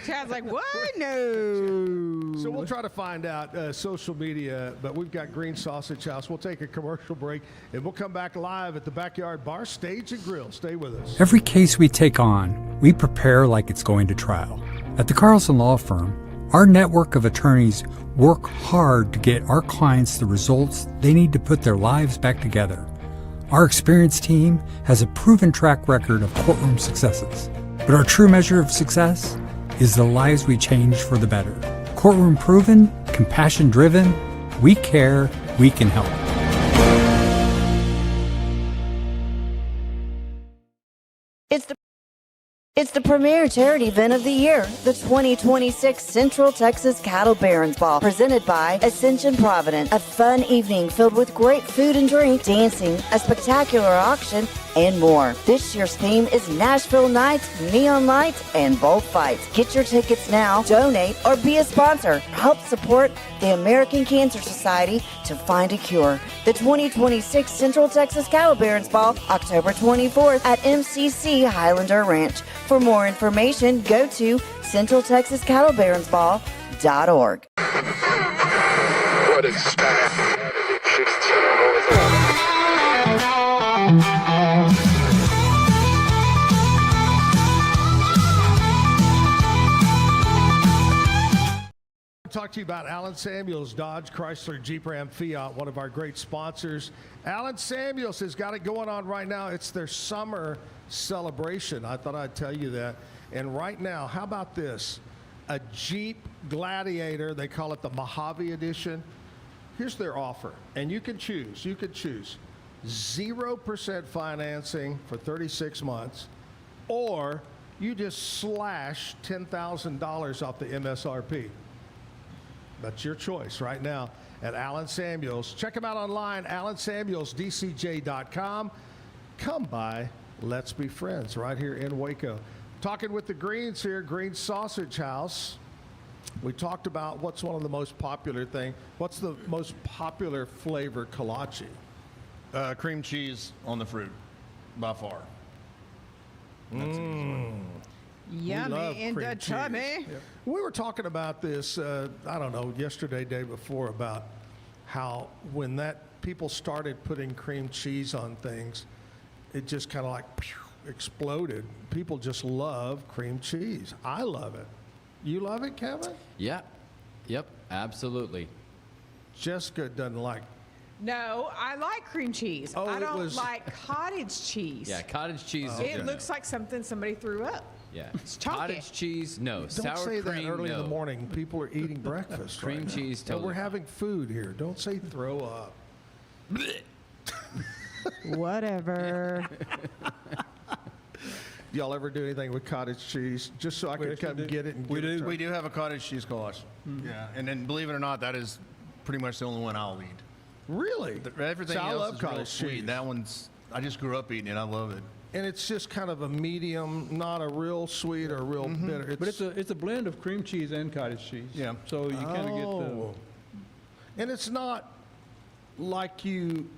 Chad's like, what? No.
So we'll try to find out social media, but we've got Green Sausage House. We'll take a commercial break, and we'll come back live at the Backyard Bar, Stage and Grill. Stay with us.
Every case we take on, we prepare like it's going to trial. At the Carlson Law Firm, our network of attorneys work hard to get our clients the results they need to put their lives back together. Our experienced team has a proven track record of courtroom successes. But our true measure of success is the lives we change for the better. Courtroom proven, compassion driven, we care, we can help.
It's the premier charity event of the year, the 2026 Central Texas Cattle Barons Ball, presented by Ascension Provident. A fun evening filled with great food and drink, dancing, a spectacular auction, and more. This year's theme is Nashville Nights, Neon Lights, and Bullfights. Get your tickets now, donate, or be a sponsor. Help support the American Cancer Society to find a cure. The 2026 Central Texas Cattle Barons Ball, October 24th at MCC Highlander Ranch. For more information, go to centraltexascattlebaronsball.org.
What is that?
Talk to you about Alan Samuels, Dodge, Chrysler, Jeep, Ram, Fiat, one of our great sponsors. Alan Samuels has got it going on right now. It's their summer celebration. I thought I'd tell you that. And right now, how about this? A Jeep Gladiator, they call it the Mojave Edition. Here's their offer, and you can choose. 0% financing for 36 months, or you just slash $10,000 off the MSRP. That's your choice right now at Alan Samuels. Check him out online, alansamuelsdcj.com. Come by, let's be friends right here in Waco. Talking with the Greens here, Green Sausage House. We talked about what's one of the most popular thing. What's the most popular flavor kolache?
Cream cheese on the fruit, by far. That's an easy one.
We love
Yummy in
cream
the
cheese.
tummy.
We were talking about this, I don't know, yesterday, day before, about how when that people started putting cream cheese on things, it just kind of like exploded. People just love cream cheese. I love it. You love it, Kevin?
Yeah. Yep. Absolutely.
Jessica doesn't like.
No, I like cream cheese.
Oh,
I
it
don't
was-
like cottage cheese.
Yeah. Cottage cheese.
It looks like something somebody threw up.
Yeah.
chunky.
Cottage cheese. No.
Don't
Sour
say
cream.
that early in
no.
the morning. People are eating breakfast.
Cream
right now.
cheese,
And
totally
we're
fine.
having food here. Don't say throw up.
Whatever.
Y'all ever do anything with cottage cheese? Just so I
We
could
actually
come
do.
get it and
We
give it
do.
to
We do have a cottage cheese kolache. Yeah, and then believe it or not, that is pretty much the only one I'll eat.
Really?
Everything
See, I
else
love
is real
cottage
sweet.
cheese.
That one's, I just grew up eating it. I love it.
And it's just kind of a medium, not a real sweet or real bitter.
But it's a blend of cream cheese and cottage cheese.
Yeah.
So you kind of get
Oh. And it's not like you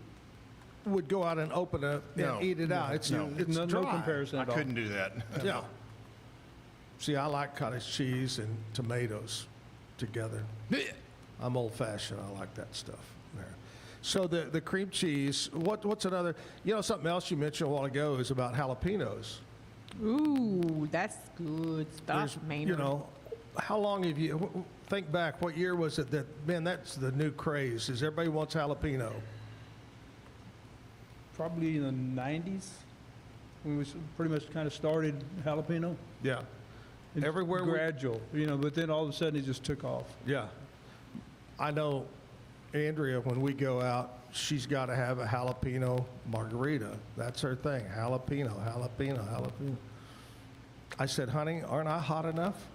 would go out and open it
No.
and eat it out. It's
No.
it's
no
dry.
comparison
I
at all.
couldn't do that.
Yeah. See, I like cottage cheese and tomatoes together. I'm old fashioned. I like that stuff. There. So the cream cheese. What's another? You know, something else you mentioned a while ago is about jalapenos.
Ooh, that's good stuff, man.
You know, how long have you think back? What year was it that? Man, that's the new craze. Is everybody wants jalapeno?
Probably in the 90s, when we pretty much kind of started jalapeno.
Yeah.
It's
Everywhere we-
gradual, but then all of a sudden it just took off.
Yeah. I know Andrea, when we go out, she's got to have a jalapeno margarita. That's her thing. Jalapeno, jalapeno, jalapeno. I said, honey, aren't I hot enough?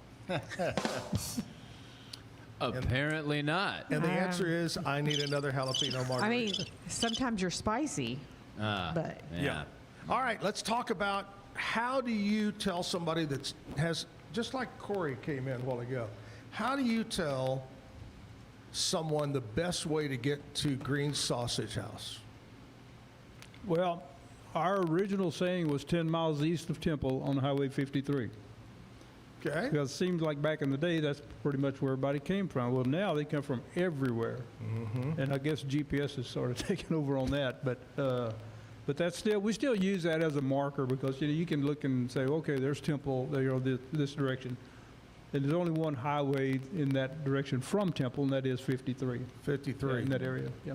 Apparently not.
And the answer is, I need another jalapeno margarita.
I mean, sometimes you're spicy, but
Yeah.
All right, let's talk about how do you tell somebody that has, just like Corey came in a while ago, how do you tell someone the best way to get to Green's Sausage House?
Well, our original saying was 10 miles east of Temple on Highway 53.
Okay?
Because it seems like back in the day, that's pretty much where everybody came from. Well, now they come from everywhere. And I guess GPS has sort of taken over on that. But that's still, we still use that as a marker because you can look and say, okay, there's Temple, this direction. And there's only one highway in that direction from Temple, and that is 53.
53.
In that area, yeah.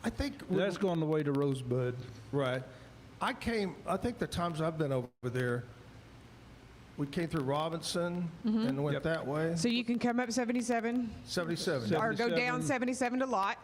I think
That's going the way to Rosebud.
right. I think the times I've been over there, we came through Robinson and went
Yep.
that way.
so you can come up 77
77.
or go
77.
down 77 to Lot,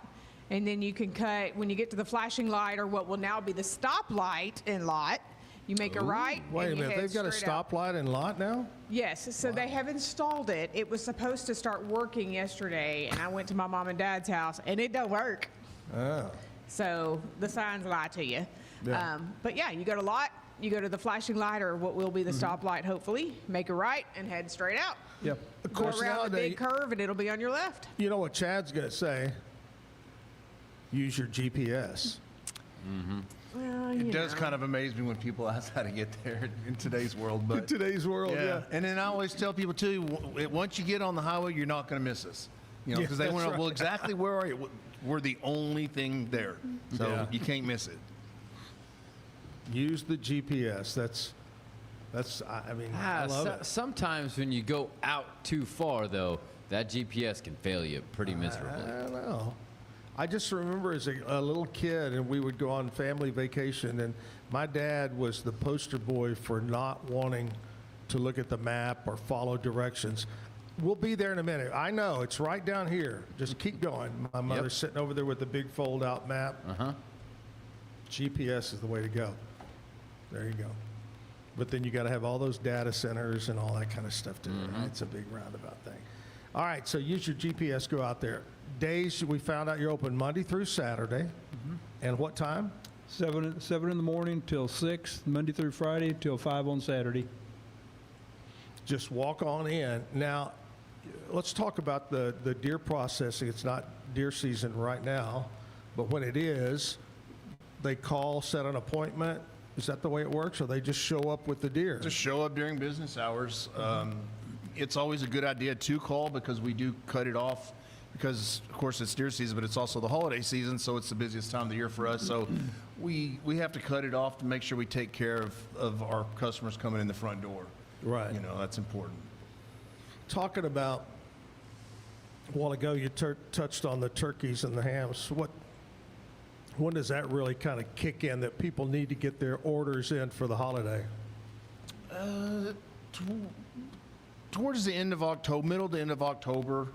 and then you can cut when you get to the flashing light or what will now be the stoplight in Lot. You make a right.
Wait a
and you
minute,
head
they've got a
straight out.
stoplight in Lot now?
Yes, so they have installed it. It was supposed to start working yesterday, and I went to my mom and dad's house, and it don't work.
Oh.
So the signs lie to you.
Yeah.
But yeah, you go to Lot, you go to the flashing light or what will be the stoplight, hopefully, make a right and head straight out.
Yep.
Of
Go
course,
around the
nowadays,
big curve, and it'll be on your left.
you know what Chad's going to say? Use your GPS.
Well,
It does kind of amaze me when people ask how to get there in today's world.
In
But
today's world, yeah.
And then I always tell people too, once you get on the highway, you're not going to miss us. You know,
Yeah,
because they
that's
want to know, well,
right.
exactly where are you? We're the only thing there, so
Yeah.
you can't miss it.
Use the GPS. I mean, I love it.
Sometimes when you go out too far, though, that GPS can fail you pretty miserably.
I don't know. I just remember as a little kid, and we would go on family vacation, and my dad was the poster boy for not wanting to look at the map or follow directions. We'll be there in a minute. I know, it's right down here. Just keep going. My mother's sitting over there with the big fold-out map. GPS is the way to go. There you go. But then you got to have all those data centers and all that kind of stuff too. It's a big roundabout thing. All right, so use your GPS, go out there. Days, we found out you're open Monday through Saturday. And what time?
7 in the morning till 6, Monday through Friday till 5 on Saturday.
Just walk on in. Now, let's talk about the deer processing. It's not deer season right now, but when it is, they call, set an appointment. Is that the way it works, or they just show up with the deer?
Just show up during business hours. It's always a good idea to call because we do cut it off because, of course, it's deer season, but it's also the holiday season, so it's the busiest time of the year for us. So we have to cut it off to make sure we take care of our customers coming in the front door.
Right.
You know, that's important.
Talking about, a while ago, you touched on the turkeys and the hams. When does that really kind of kick in that people need to get their orders in for the holiday?
Towards the end of October, middle to end of October,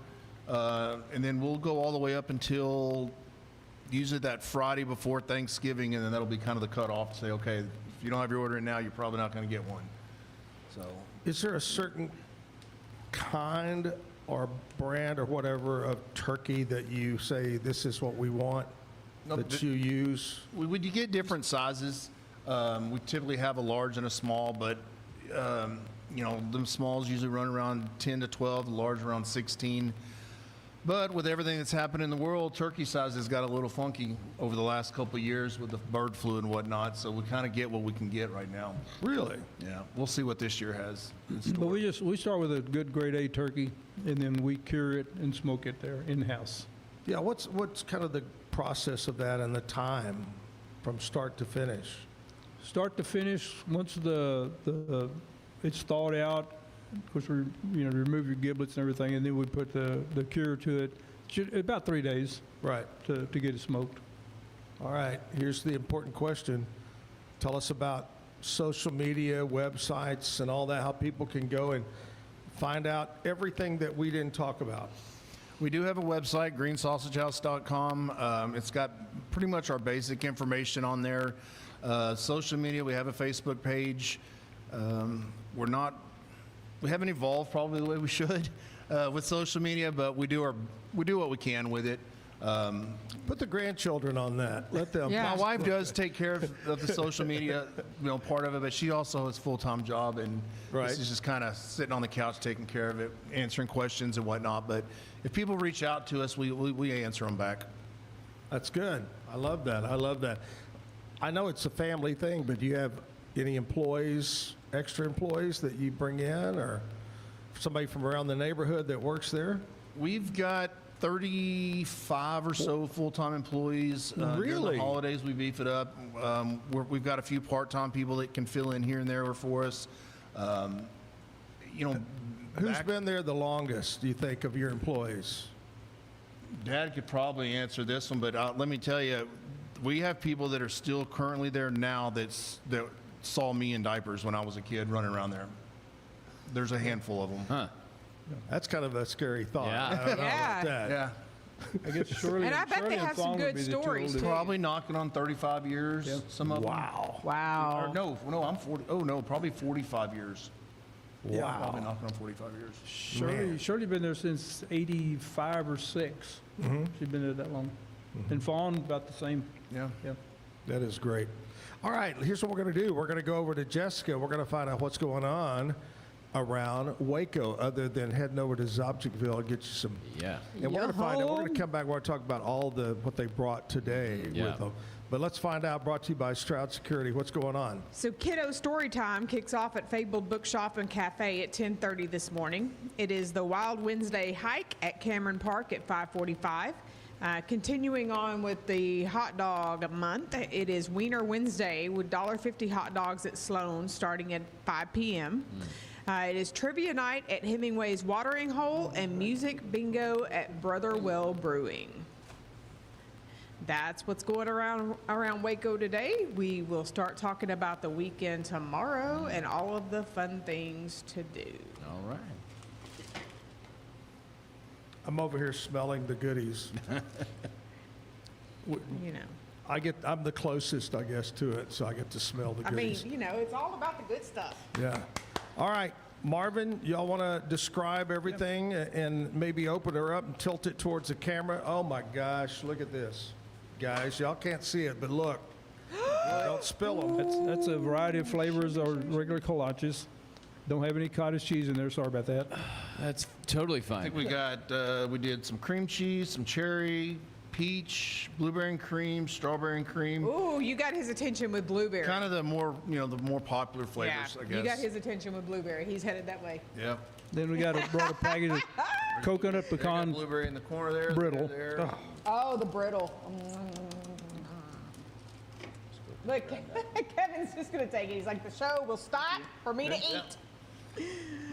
and then we'll go all the way up until usually that Friday before Thanksgiving, and then that'll be kind of the cutoff to say, okay, if you don't have your order in now, you're probably not going to get one. So,
is there a certain kind or brand or whatever of turkey that you say this is what we want that you use?
We get different sizes. We typically have a large and a small, but you know, them smalls usually run around 10 to 12, the large around 16. But with everything that's happened in the world, turkey sizes got a little funky over the last couple of years with the bird flu and whatnot. So we kind of get what we can get right now.
Really?
Yeah. We'll see what this year has in
But
store.
we start with a good grade A turkey, and then we cure it and smoke it there in-house.
Yeah, what's kind of the process of that and the time from start to finish?
Start to finish, once it's thawed out, of course, we remove your giblets and everything, and then we put the cure to it. About 3 days,
Right.
to get it smoked.
All right, here's the important question. Tell us about social media, websites, and all that, how people can go and find out everything that we didn't talk about.
We do have a website, greensausagehouse.com. It's got pretty much our basic information on there. Social media, we have a Facebook page. We haven't evolved probably the way we should with social media, but we do what we can with it.
Put the grandchildren on that. Let them.
Yeah.
My wife does take care of the social media, part of it, but she also has a full-time job, and
Right.
this is just kind of sitting on the couch taking care of it, answering questions and whatnot. But if people reach out to us, we answer them back.
That's good. I love that. I love that. I know it's a family thing, but do you have any employees, extra employees that you bring in, or somebody from around the neighborhood that works there?
We've got 35 or so full-time employees. During
Really?
the holidays, we beef it up. We've got a few part-time people that can fill in here and there for us.
Who's been there the longest, do you think, of your employees?
Dad could probably answer this one, but let me tell you, we have people that are still currently there now that saw me in diapers when I was a kid running around there. There's a handful of them.
Huh.
That's kind of a scary thought.
Yeah.
I don't know about
Yeah.
that.
Yeah.
I guess Shirley
And I bet
Shirley
they
and
have some
Thong would
good
be the two
stories,
oldest.
too.
Probably knocking on 35 years, some of them.
Wow.
Wow.
Or no, I'm 40. Oh, no, probably 45 years. Yeah, probably knocking on 45 years.
Shirley been there since 85 or 6. She's been there that long. And Fawn about the same.
Yeah.
Yeah.
That is great. All right, here's what we're going to do. We're going to go over to Jessica. We're going to find out what's going on around Waco, other than heading over to Zobjikville and get you some.
Yeah.
And we're going to find out. We're going
Yo-ho.
to come back. We're going to talk about all what they brought today
Yeah.
with them. But let's find out. Brought to you by Stroud Security. What's going on?
So Kiddo Story Time kicks off at Fabled Bookshop and Cafe at 10:30 this morning. It is the Wild Wednesday hike at Cameron Park at 5:45. Continuing on with the hot dog month, it is Wiener Wednesday with $1.50 hot dogs at Sloan starting at 5 p.m. It is trivia night at Hemingway's Watering Hole and music bingo at Brother Will Brewing. That's what's going around Waco today. We will start talking about the weekend tomorrow and all of the fun things to do.
All right.
I'm over here smelling the goodies.
You know,
I'm the closest, I guess, to it, so I get to smell the
I mean,
goodies.
you know, it's all about the good stuff.
Yeah. All right, Marvin, y'all want to describe everything and maybe open her up and tilt it towards the camera? Oh my gosh, look at this. Guys, y'all can't see it, but look. Don't spill them.
That's a variety of flavors or regular kolaches. Don't have any cottage cheese in there. Sorry about that.
That's totally
I
fine.
think we did some cream cheese, some cherry, peach, blueberry and cream, strawberry and cream.
Ooh, you got his attention with blueberry.
Kind of the more, the more popular flavors, I guess.
you got his attention with blueberry. He's headed that way.
Yep.
Then we brought a package of coconut
There you got
pecan
blueberry in the corner there.
brittle.
There.
Oh, the brittle. Look, Kevin's just going to take it. He's like, the show will stop for me to eat.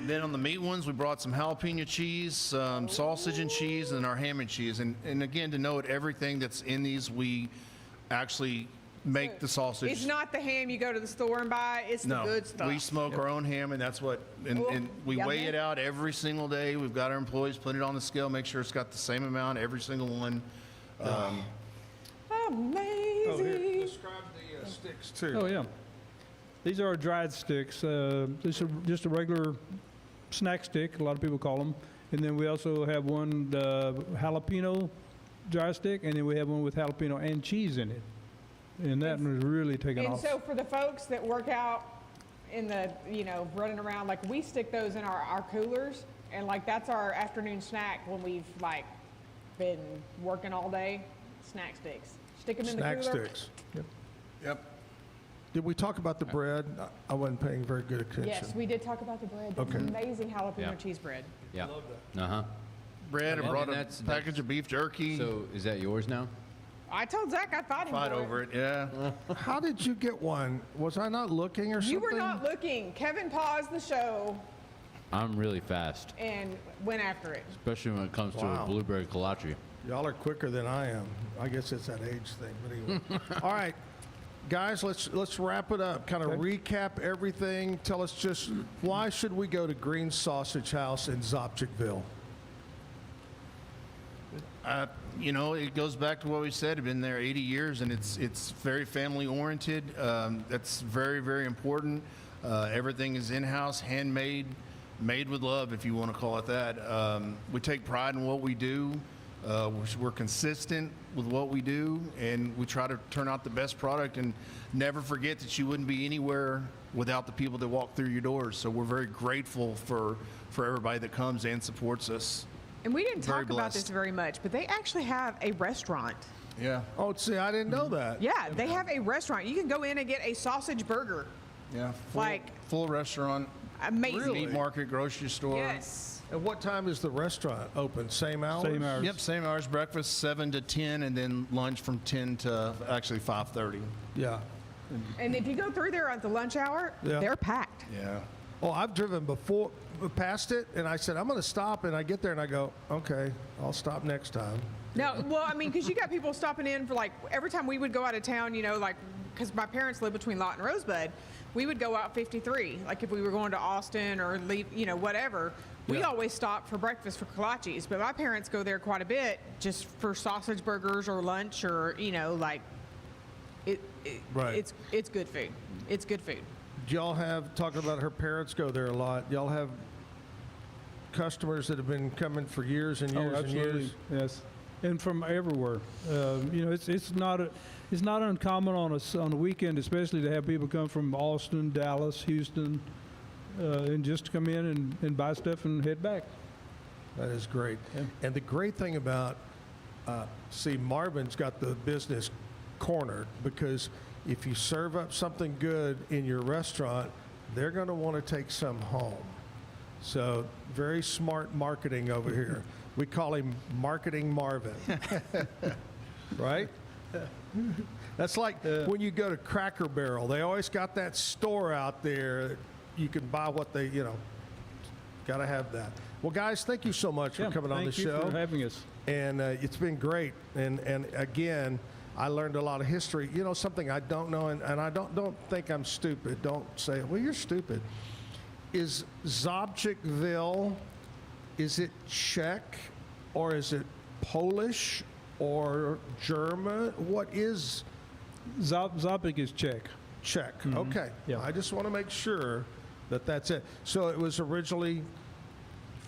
Then on the meat ones, we brought some jalapeno cheese, some sausage and cheese, and our ham and cheese. And again, to note, everything that's in these, we actually make the sausage.
It's not the ham you go to the store and buy. It's the good stuff.
We smoke our own ham, and that's what, and we
Yummy.
weigh it out every single day. We've got our employees put it on the scale, make sure it's got the same amount, every single one.
Amazing.
Oh, here, describe the sticks too.
Oh, yeah. These are our dried sticks. This is just a regular snack stick, a lot of people call them. And then we also have one jalapeno dry stick, and then we have one with jalapeno and cheese in it. And that one is really taking
And
off.
so for the folks that work out in the, running around, like we stick those in our coolers, and like that's our afternoon snack when we've like been working all day. Snack sticks. Stick them in the
Snack
cooler.
sticks. Yep.
Yep.
Did we talk about the bread? I wasn't paying very good attention.
Yes, we did talk about the bread. That's
Okay.
amazing jalapeno
Yeah.
cheese bread.
Yeah. Uh-huh.
Bread, and
And
brought a
that's-
package of beef jerky.
So is that yours now?
I told Zach I'd fight him
Fight
for
over it, yeah.
How did you get one? Was I not looking or something?
You were not looking. Kevin paused the show
I'm really fast,
and went after it.
especially when it comes to
Wow.
a blueberry kolache.
Y'all are quicker than I am. I guess it's that age thing. But anyway. All right, guys, let's wrap it up. Kind of recap everything. Tell us just why should we go to Green Sausage House in Zopchikville?
It goes back to what we said. I've been there 80 years, and it's very family oriented. That's very, very important. Everything is in-house, handmade, made with love, if you want to call it that. We take pride in what we do. We're consistent with what we do, and we try to turn out the best product and never forget that you wouldn't be anywhere without the people that walk through your doors. So we're very grateful for everybody that comes and supports us.
And we didn't
Very
talk about this
blessed.
very much, but they actually have a restaurant.
Yeah.
Oh, see, I didn't know that.
Yeah, they have a restaurant. You can go in and get a sausage burger.
Yeah. Full restaurant.
Amazing.
Meat market, grocery store.
Yes.
And what time is the restaurant open? Same hours?
Same hours.
Yep, same hours. Breakfast 7 to 10, and then lunch from 10 to actually 5:30.
Yeah.
And if you go through there at the lunch hour,
Yeah.
they're packed.
Yeah.
Oh, I've driven past it, and I said, I'm going to stop, and I get there, and I go, okay, I'll stop next time.
No, well, I mean, because you got people stopping in for like every time we would go out of town, like because my parents live between Lawton and Rosebud, we would go out 53. Like if we were going to Austin or leave, whatever, we always stop for breakfast for kolaches. But my parents go there quite a bit just for sausage burgers or lunch or like
Right.
It's good food. It's good food.
Do y'all have, talking about her parents go there a lot, y'all have customers that have been coming for years and years and years?
Yes, and from everywhere. It's not uncommon on a weekend, especially to have people come from Austin, Dallas, Houston, and just come in and buy stuff and head back.
That is great.
Yeah.
And the great thing about, Marvin's got the business cornered, because if you serve up something good in your restaurant, they're going to want to take some home. So very smart marketing over here. We call him Marketing Marvin. Right? That's like when you go to Cracker Barrel. They always got that store out there. You can buy what they, got to have that. Well, guys, thank you so much for coming on the show.
Thank you for having us.
And it's been great. And again, I learned a lot of history. Something I don't know, and I don't think I'm stupid. Don't say, well, you're stupid. Is Zopchikville, is it Czech, or is it Polish, or German? What is
Zopik is Czech.
Czech? Okay.
Yeah.
I just want to make sure that that's it. So it was originally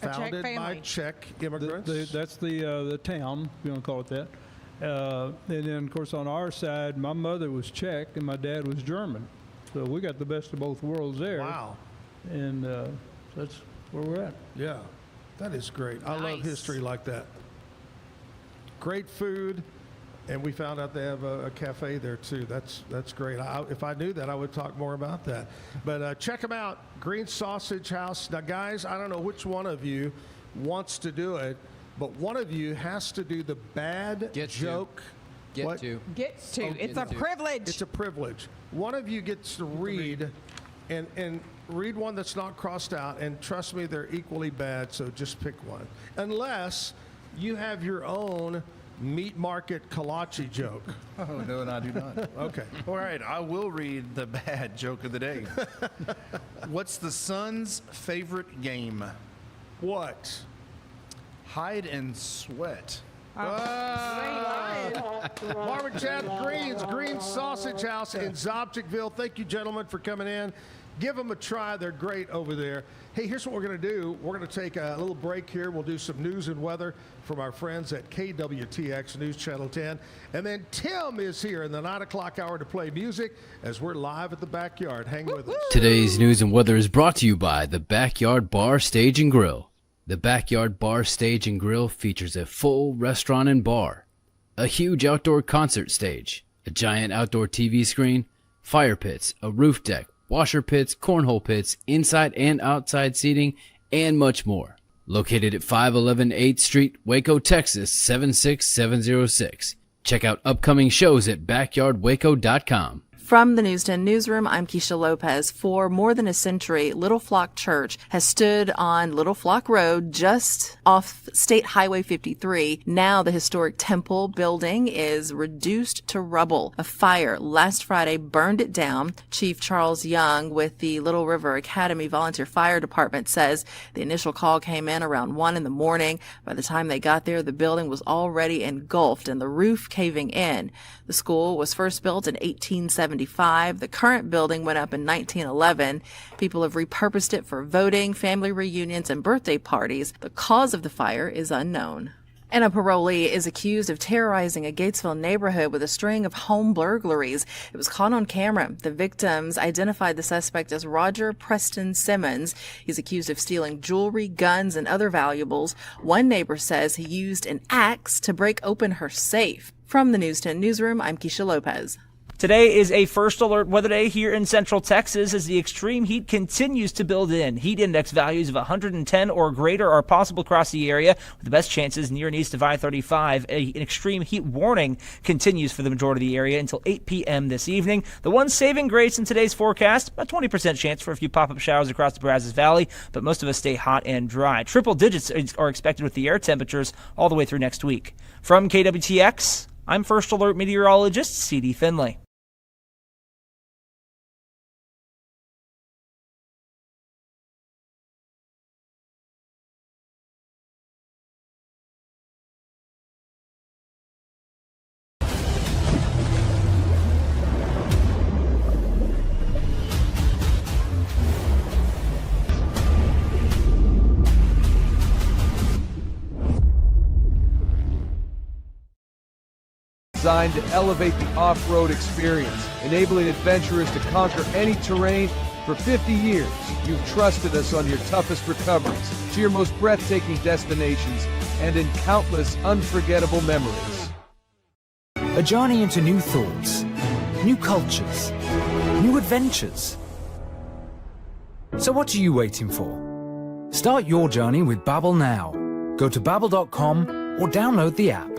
A Czech
founded by
family.
Czech immigrants?
That's the town, if you want to call it that. And then, of course, on our side, my mother was Czech and my dad was German. So we got the best of both worlds there.
Wow.
And that's where we're at.
Yeah, that is great. I love
Nice.
history like that. Great food, and we found out they have a cafe there too. That's great. If I knew that, I would talk more about that. But check them out, Green Sausage House. Now, guys, I don't know which one of you wants to do it, but one of you has to do the bad joke. What?
Gets to. It's a
to.
privilege.
It's a privilege. One of you gets to read and read one that's not crossed out, and trust me, they're equally bad, so just pick one. Unless you have your own meat market kolache joke.
Oh, no, and I do not.
Okay.
All right, I will read the bad joke of the day. What's the son's favorite game?
What?
Hide and sweat.
Marvin Chad Green's Green Sausage House in Zobchikville. Thank you, gentlemen, for coming in. Give them a try. They're great over there. Hey, here's what we're going to do. We're going to take a little break here. We'll do some news and weather from our friends at KWTX News Channel 10. And then Tim is here in the 9 o'clock hour to play music as we're live at the Backyard. Hang with us.
Today's news and weather is brought to you by the Backyard Bar, Stage and Grill. The Backyard Bar, Stage and Grill features a full restaurant and bar, a huge outdoor concert stage, a giant outdoor TV screen, fire pits, a roof deck, washer pits, cornhole pits, inside and outside seating, and much more. Located at 511 8th Street, Waco, Texas, 76706. Check out upcoming shows at backyardwaco.com.
From the News 10 Newsroom, I'm Keisha Lopez. For more than a century, Little Flock Church has stood on Little Flock Road just off State Highway 53. Now the historic temple building is reduced to rubble. A fire last Friday burned it down. Chief Charles Young with the Little River Academy Volunteer Fire Department says the initial call came in around 1 in the morning. By the time they got there, the building was already engulfed and the roof caving in. The school was first built in 1875. The current building went up in 1911. People have repurposed it for voting, family reunions, and birthday parties. The cause of the fire is unknown. And a parolee is accused of terrorizing a Gatesville neighborhood with a string of home burglaries. It was caught on camera. The victims identified the suspect as Roger Preston Simmons. He's accused of stealing jewelry, guns, and other valuables. One neighbor says he used an axe to break open her safe. From the News 10 Newsroom, I'm Keisha Lopez.
Today is a first alert weather day here in central Texas as the extreme heat continues to build in. Heat index values of 110 or greater are possible across the area, with the best chances near and east of I-35. An extreme heat warning continues for the majority of the area until 8 p.m. this evening. The one saving grace in today's forecast, a 20% chance for a few pop-up showers across the Brazos Valley, but most of us stay hot and dry. Triple digits are expected with the air temperatures all the way through next week. From KWTX, I'm First Alert meteorologist C.D. Finley.
Designed to elevate the off-road experience, enabling adventurers to conquer any terrain. For 50 years, you've trusted us on your toughest recoveries, to your most breathtaking destinations, and in countless unforgettable memories.
A journey into new thoughts, new cultures, new adventures. So what are you waiting for? Start your journey with Babbel now. Go to babbel.com or download the app.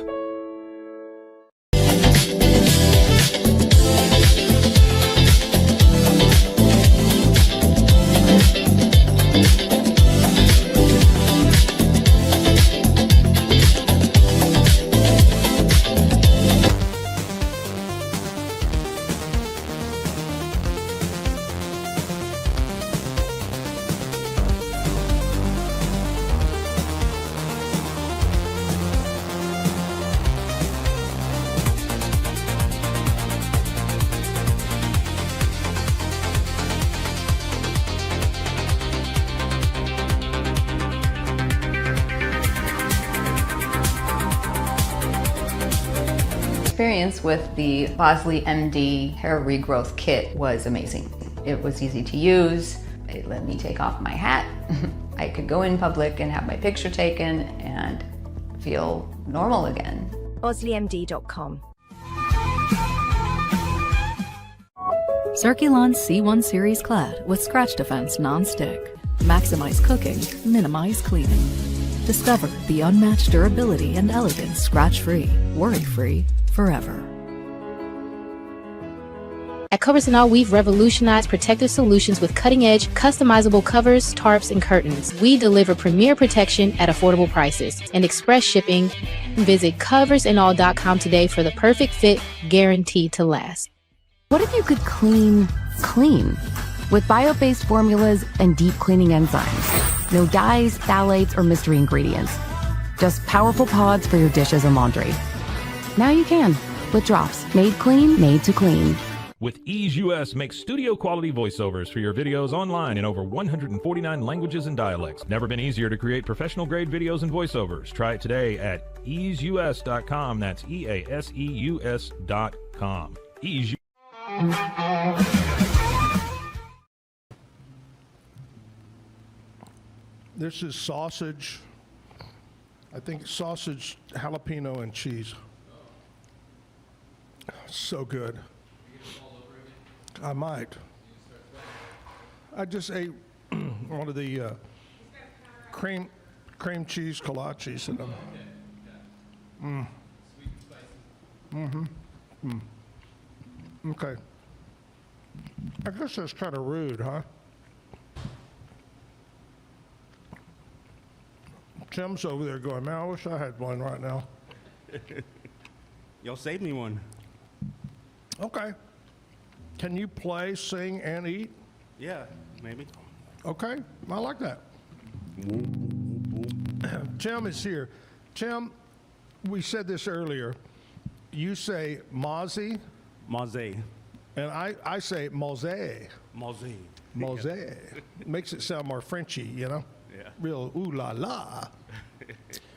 Experience with the Bosley MD hair regrowth kit was amazing. It was easy to use. It let me take off my hat. I could go in public and have my picture taken and feel normal again.
AusleyMD.com.
Circulon C1 Series Clad with Scratch Defense Non-Stick. Maximize cooking, minimize cleaning. Discover the unmatched durability and elegance scratch-free, worry-free, forever.
At Covers and All, we've revolutionized protective solutions with cutting-edge, customizable covers, tarps, and curtains. We deliver premier protection at affordable prices and express shipping. Visit coversandall.com today for the perfect fit, guaranteed to last.
What if you could clean clean? With bio-based formulas and deep cleaning enzymes. No dyes, phthalates, or mystery ingredients. Just powerful pods for your dishes and laundry. Now you can, with drops made clean, made to clean.
With Ease US, make studio quality voiceovers for your videos online in over 149 languages and dialects. Never been easier to create professional grade videos and voiceovers. Try it today at easeus.com. That's EASEUS.com. Ease.
This is sausage. I think sausage, jalapeno, and cheese. So good. I might. I just ate one of the cream cheese kolaches. Okay. I guess that's kind of rude, huh? Tim's over there going, man, I wish I had one right now.
Y'all save me one.
Okay. Can you play, sing, and eat?
Yeah, maybe.
Okay, I like that. Tim is here. Tim, we said this earlier. You say Mauzey.
Mauzey.
And I say Mauzey.
Mauzey.
Mauzey. Makes it sound more Frenchy, you know?
Yeah.
Real ooh la la.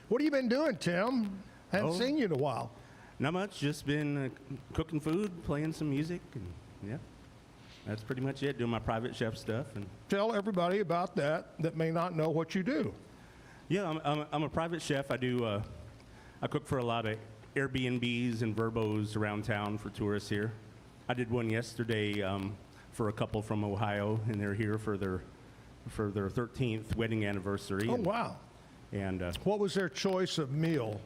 What have you been doing, Tim? Haven't seen you in a while.
Not much, just been cooking food, playing some music, and yeah. That's pretty much it, doing my private chef stuff. And
tell everybody about that may not know what you do.
Yeah, I'm a private chef. I do, I cook for a lot of Airbnbs and Verbos around town for tourists here. I did one yesterday for a couple from Ohio, and they're here for their 13th wedding anniversary.
Oh, wow.
And
what was their choice of meal?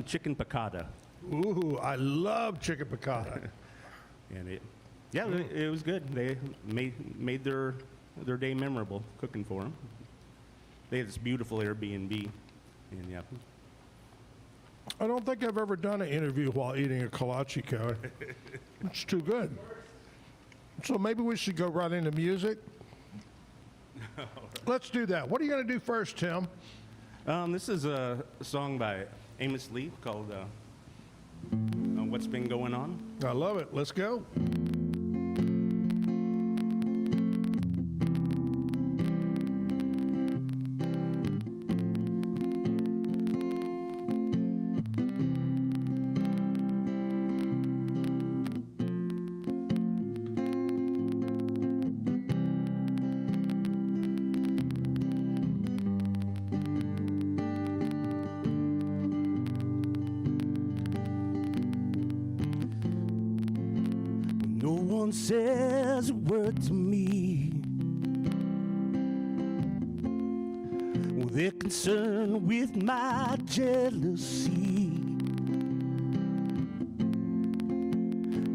Chicken piccata.
Ooh, I love chicken piccata.
And it was good. They made their day memorable cooking for them. They had this beautiful Airbnb, and yeah.
I don't think I've ever done an interview while eating a kolache, Kelly. It's too good. So maybe we should go right into music. Let's do that. What are you going to do first, Tim?
This is a song by Amos Lee called What's Been Going On.
I love it. Let's go.
Says a word to me. Well, they're concerned with my jealousy.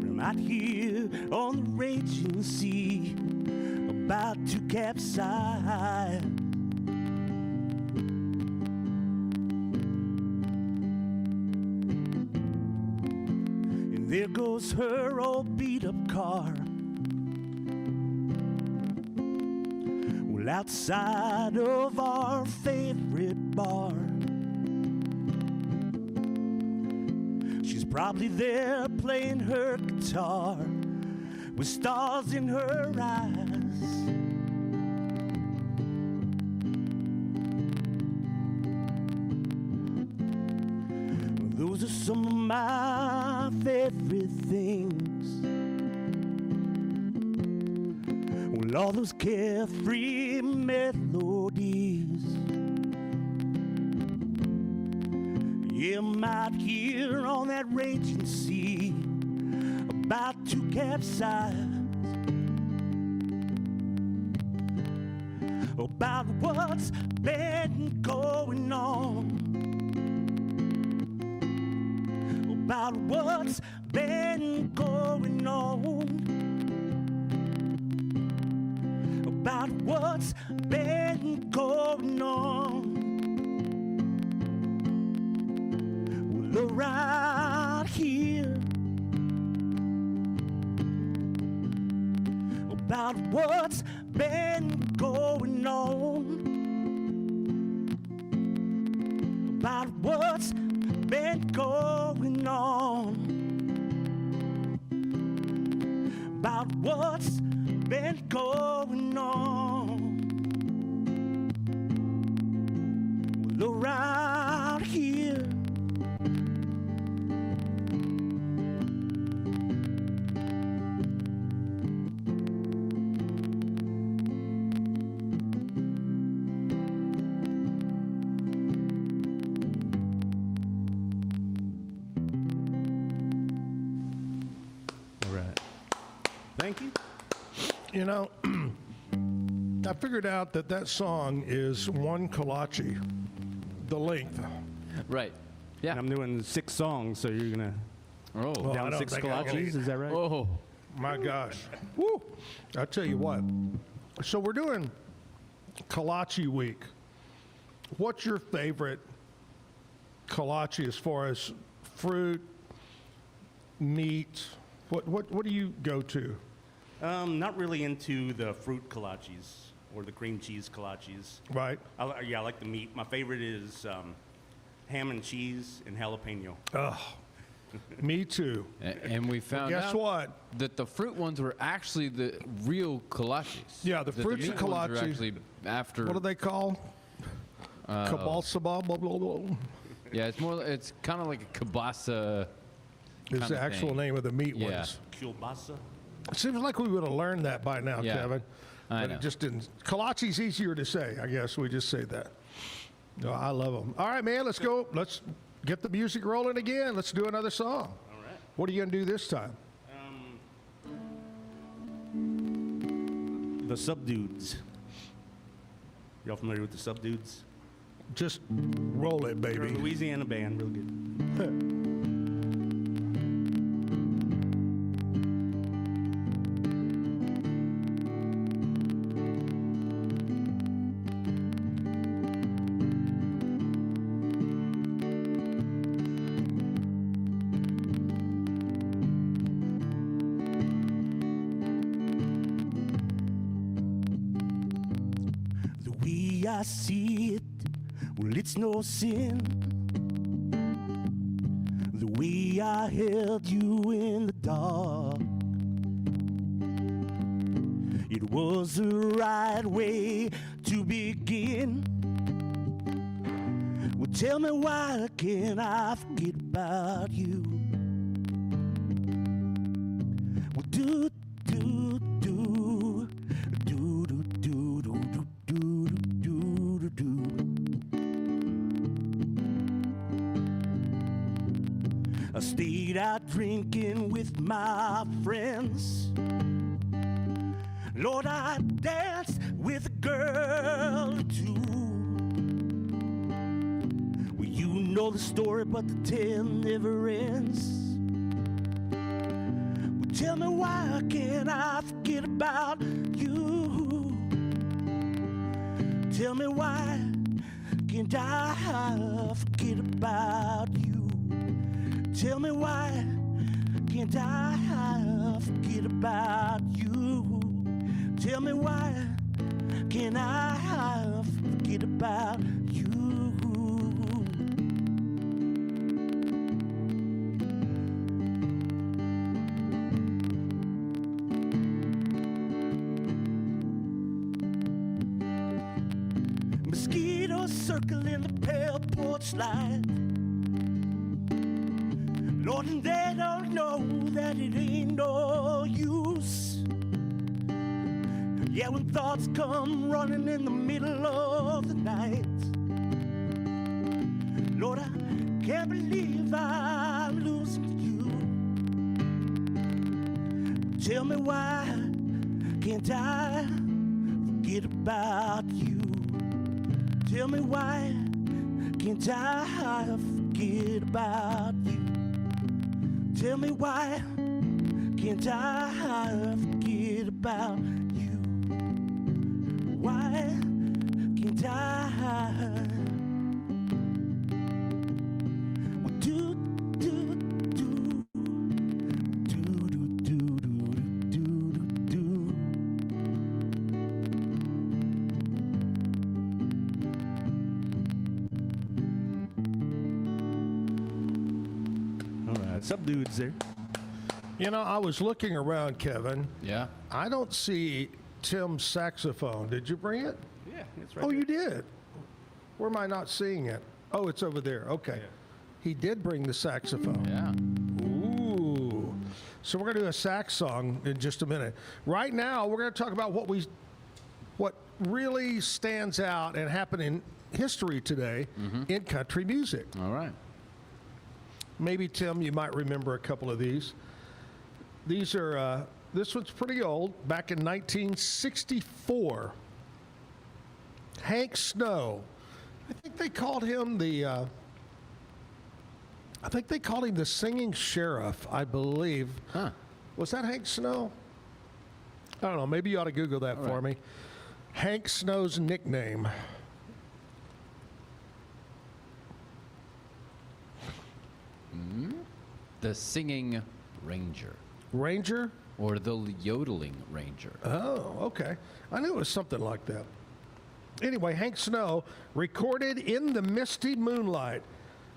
I'm out here on the raging sea, about to capsize. And there goes her old beat-up car. Outside of our favorite bar, she's probably there playing her guitar with stars in her eyes. Those are some of my favorite things. Well, Well, all those carefree melodies, yeah, I'm out here on that raging sea, about to capsize. About what's been going on, about what's been going on, about what's been going on. Well, around here, about what's been going on, about what's been going on, about what's been going on. Well, around here, thank you.
You know, I figured out that song is one kolache, the length.
Right. Yeah.
And I'm doing 6 songs, so you're gonna
Well, I
down
don't
6
think I can
kolaches.
eat.
Is that right?
Oh,
My gosh. Woo! I tell you what. So we're doing kolache week. What's your favorite kolache as far as fruit, meat? What do you go to?
Not really into the fruit kolaches or the cream cheese kolaches.
Right.
I like the meat. My favorite is ham and cheese and jalapeno.
Oh, me too.
And we found
Guess
out
what?
that the fruit ones were actually the real kolaches.
Yeah, the
That
fruits
meat
and
ones were
kolaches-
actually after.
What do they call? Kielbasa, blah, blah, blah.
Yeah, it's kind of like a kielbasa.
Is
kinda
the actual
thing.
name of the meat
Yeah.
ones.
Kielbasa.
It seems like we would have learned that by now,
Yeah.
Kevin.
I
But
know.
it just didn't. Kolache's easier to say, I guess. We just say that. No, I love them. All right, man, let's go. Let's get the music rolling again. Let's do another song.
All right.
What are you going to do this time?
The Subdudes. Y'all familiar with the Subdudes?
Just roll it,
They're a
baby.
Louisiana band, real good. The way I see it, well, it's no sin. The way I held you in the dark, it was the right way to begin. Well, tell me why can't I forget about you? Well, do do do do do do do do do do do. I stayed out drinking with my friends. Lord, I danced with a girl or two. Well, you know the story, but the tale never ends. Well, tell me why can't I forget about you? Tell me why can't I forget about you? Tell me why can't I forget about you? Tell me why can't I forget about you? Mosquitoes circling the pale porch light. Lord, and they don't know that it ain't no use.
Yeah, when thoughts come running in the middle of the night, Lord, I can't believe I'm losing you. Tell me why can't I forget about you? Tell me why can't I forget about you? Tell me why can't I forget about you? Why can't I? Some dudes there.
You know, I was looking around, Kevin.
Yeah.
I don't see Tim's saxophone. Did you bring it?
Yeah, it's right
Oh,
here.
you did? Where am I not seeing it? Oh, it's over there. Okay.
Yeah.
He did bring the saxophone.
Yeah.
Ooh. So we're going to do a sax song in just a minute. Right now, we're going to talk about what really stands out and happened in history today in country music.
All right.
Maybe, Tim, you might remember a couple of these. These are, this one's pretty old, back in 1964. Hank Snow. I think they called him the singing sheriff, I believe.
Huh.
Was that Hank Snow? I don't know. Maybe you ought to Google that for me. Hank Snow's nickname.
The Singing Ranger.
Ranger?
Or the Yodeling Ranger.
Oh, okay. I knew it was something like that. Anyway, Hank Snow recorded In the Misty Moonlight,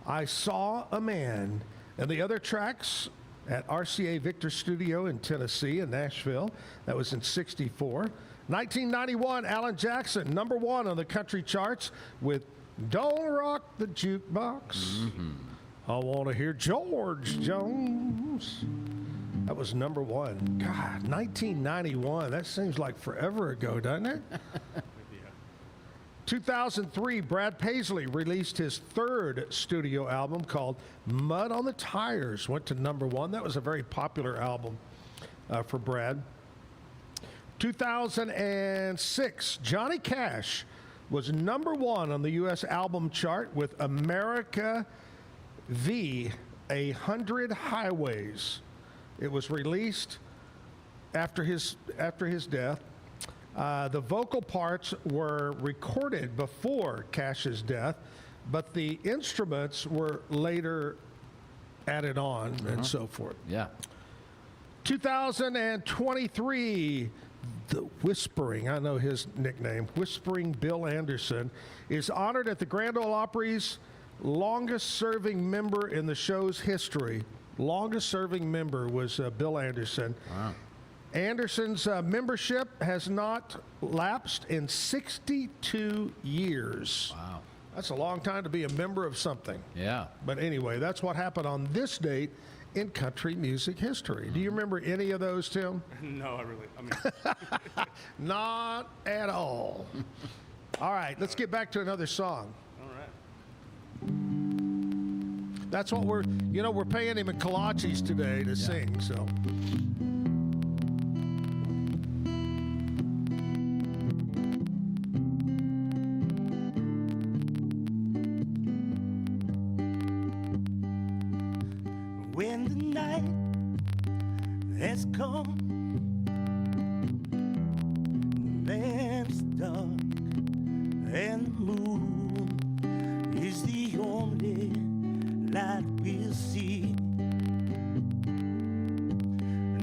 I Saw a Man. And the other tracks at RCA Victor Studio in Tennessee and Nashville. That was in 64. 1991, Alan Jackson, #1 on the country charts with Don't Rock the Jukebox. I want to hear George Jones. That was #1. God, 1991. That seems like forever ago, doesn't it? 2003, Brad Paisley released his third studio album called Mud on the Tires. Went to #1. That was a very popular album for Brad. 2006, Johnny Cash was #1 on the U.S. album chart with America V. 100 Highways. It was released after his death. The vocal parts were recorded before Cash's death, but the instruments were later added on and so forth.
Yeah.
2023, the Whispering, I know his nickname, Whispering Bill Anderson, is honored at the Grand Ole Opry's longest-serving member in the show's history. Longest-serving member was Bill Anderson.
Wow.
Anderson's membership has not lapsed in 62 years.
Wow.
That's a long time to be a member of something.
Yeah.
But anyway, that's what happened on this date in country music history. Do you remember any of those, Tim?
No, I mean.
Not at all. All right, let's get back to another song.
All right.
That's what we're paying him in kolaches today to sing, so.
When the night has come, land's dark, and the moon is the only light we'll see.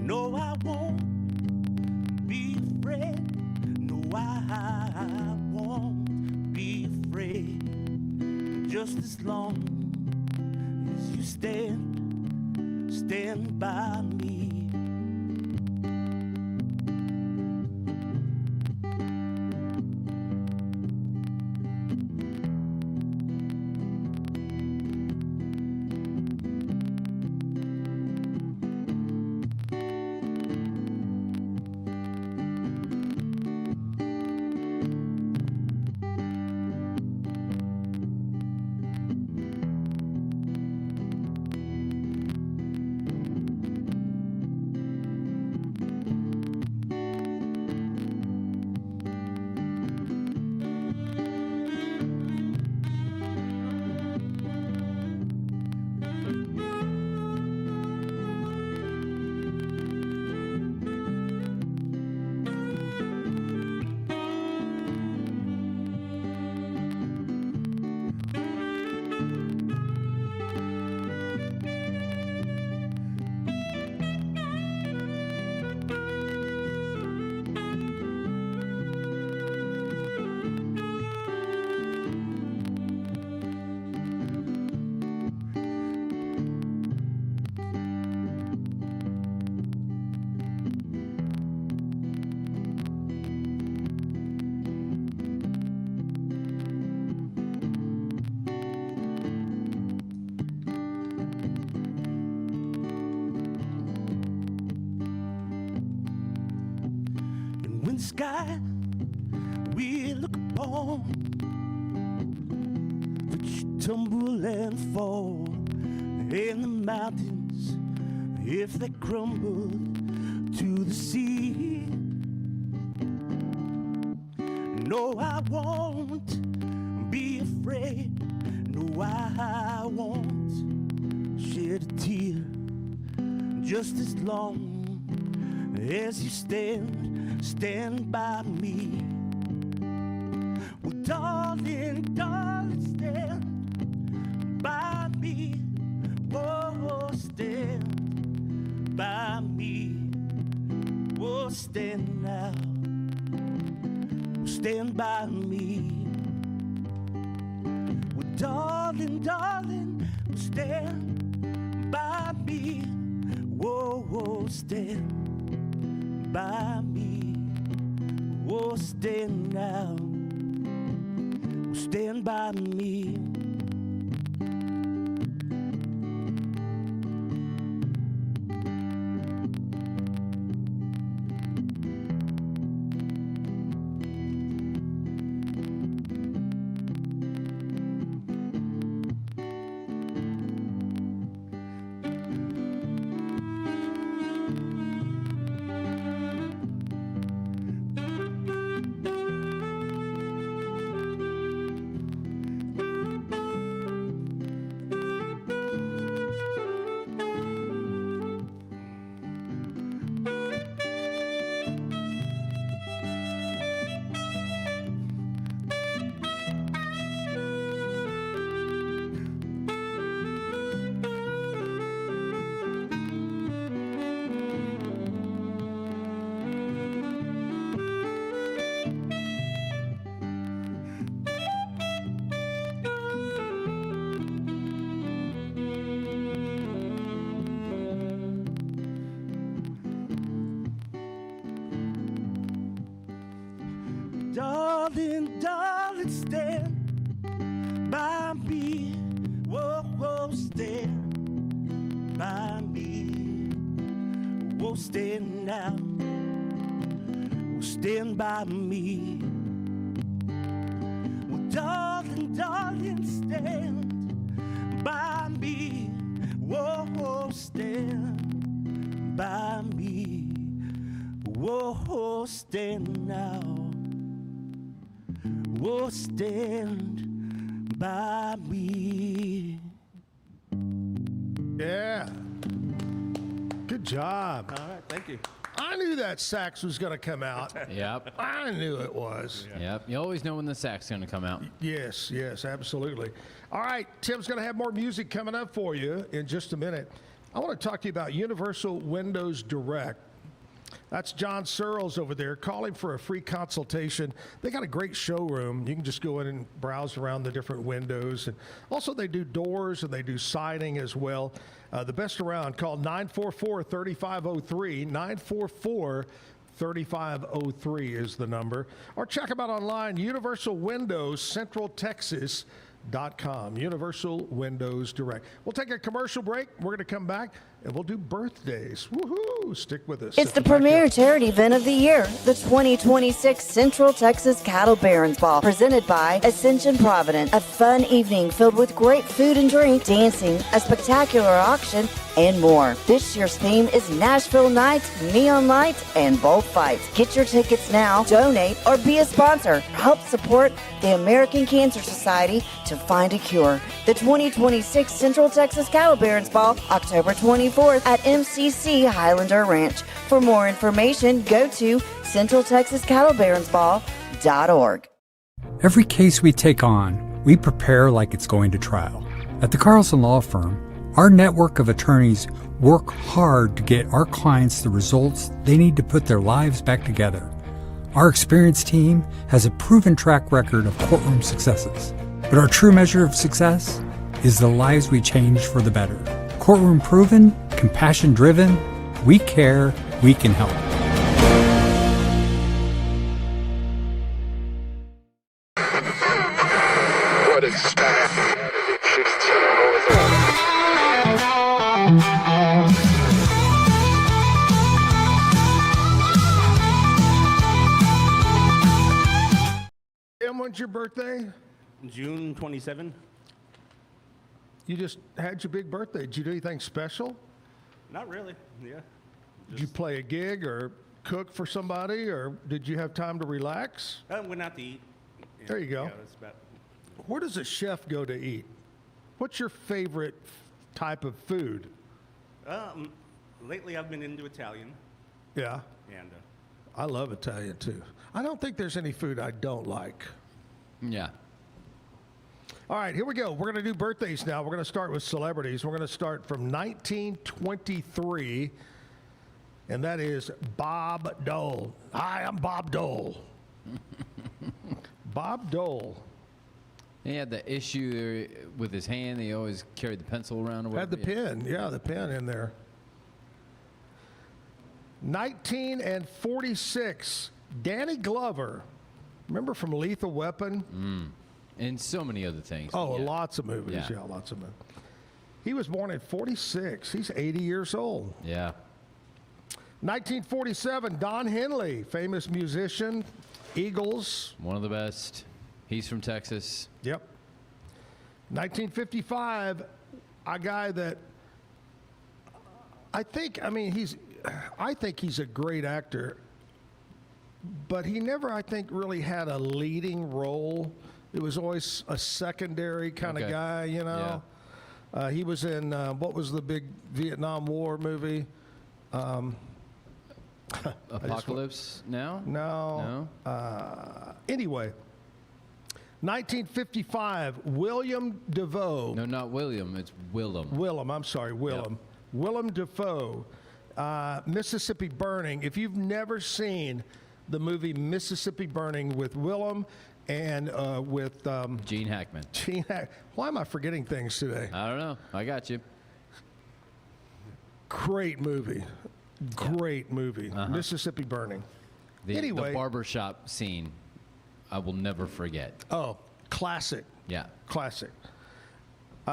No, I won't be afraid. No, I won't be afraid. Just as long as you stand by me. open sky we look upon, which tumble and fall, and the mountains, if they crumble to the sea. No, I won't be afraid. No, I won't shed a tear, just as long as you stand by me. Well, darling, darling, stand by me. Oh, stand by me. Oh, stand now. Stand by me. Well, darling, darling, stand by me. Whoa, whoa, stand by me. Oh, stand now. Stand by me. Darling, darling, stand by me. Whoa, whoa, stand by me. Whoa, stand now. Whoa, stand by me. Well, darling, darling, stand by me. Whoa, whoa, stand by me. Whoa, stand now. Oh, stand by me.
Yeah. Good job.
All right, thank you.
I knew that sax was going to come out.
Yep.
I knew it was.
Yep. You always know when the sax's going to come out.
Yes, yes, absolutely. All right, Tim's going to have more music coming up for you in just a minute. I want to talk to you about Universal Windows Direct. That's John Searles over there calling for a free consultation. They got a great showroom. You can just go in and browse around the different windows. And also they do doors and they do siding as well. The best around. Call 944-3503. 944-3503 is the number. Or check them out online, Universal Windows Central Texas.com. Universal Windows Direct. We'll take a commercial break. We're going to come back and we'll do birthdays. Woohoo! Stick with us.
It's the premier charity event of the year, the 2026 Central Texas Cattle Barons Ball, presented by Ascension Provident. A fun evening filled with great food and drink, dancing, a spectacular auction, and more. This year's theme is Nashville Nights, Neon Lights, and Bullfights. Get your tickets now, donate, or be a sponsor. Help support the American Cancer Society to find a cure. The 2026 Central Texas Cattle Barons Ball, October 24th at MCC Highlander Ranch. For more information, go to centraltexascattlebaronsball.org.
Every case we take on, we prepare like it's going to trial. At the Carlson Law Firm, our network of attorneys work hard to get our clients the results they need to put their lives back together. Our experienced team has a proven track record of courtroom successes. But our true measure of success is the lives we change for the better. Courtroom proven, compassion driven, we care, we can help.
What a style. 15 hours.
birthday?
June 27.
You just had your big birthday. Did you do anything special?
Not really. Yeah.
Did you play a gig or cook for somebody, or did you have time to relax?
I went out to eat.
There you go.
Yeah, that's about.
Where does a chef go to eat? What's your favorite type of food?
Lately, I've been into Italian.
Yeah.
And
I love Italian too. I don't think there's any food I don't like.
Yeah.
All right, here we go. We're going to do birthdays now. We're going to start with celebrities. We're going to start from 1923, and that is Bob Dole. Hi, I'm Bob Dole. Bob Dole.
He had the issue there with his hand. He always carried the pencil around or whatever.
Had the pen. Yeah, the pen in there. 1946, Danny Glover. Remember from Lethal Weapon?
And so many other things.
Oh, lots of movies. Yeah, lots of movies. He was born at 46. He's 80 years old.
Yeah.
1947, Don Henley, famous musician, Eagles.
One of the best. He's from Texas.
Yep. 1955, a guy that I think he's a great actor, but he never, I think, really had a leading role. It was always a secondary kind of guy, you know. Yeah. He was in, what was the big Vietnam War movie?
Apocalypse Now?
No. Anyway, 1955, William Defoe.
No, not William. It's Willem.
Willem, I'm sorry, Willem.
Yep.
Willem Dafoe, Mississippi Burning. If you've never seen the movie Mississippi Burning with Willem and with
Gene Hackman.
Why am I forgetting things today?
I don't know. I got you.
Great movie. Great movie. Mississippi Burning.
The barbershop scene, I will never forget.
Oh, classic.
Yeah.
Classic.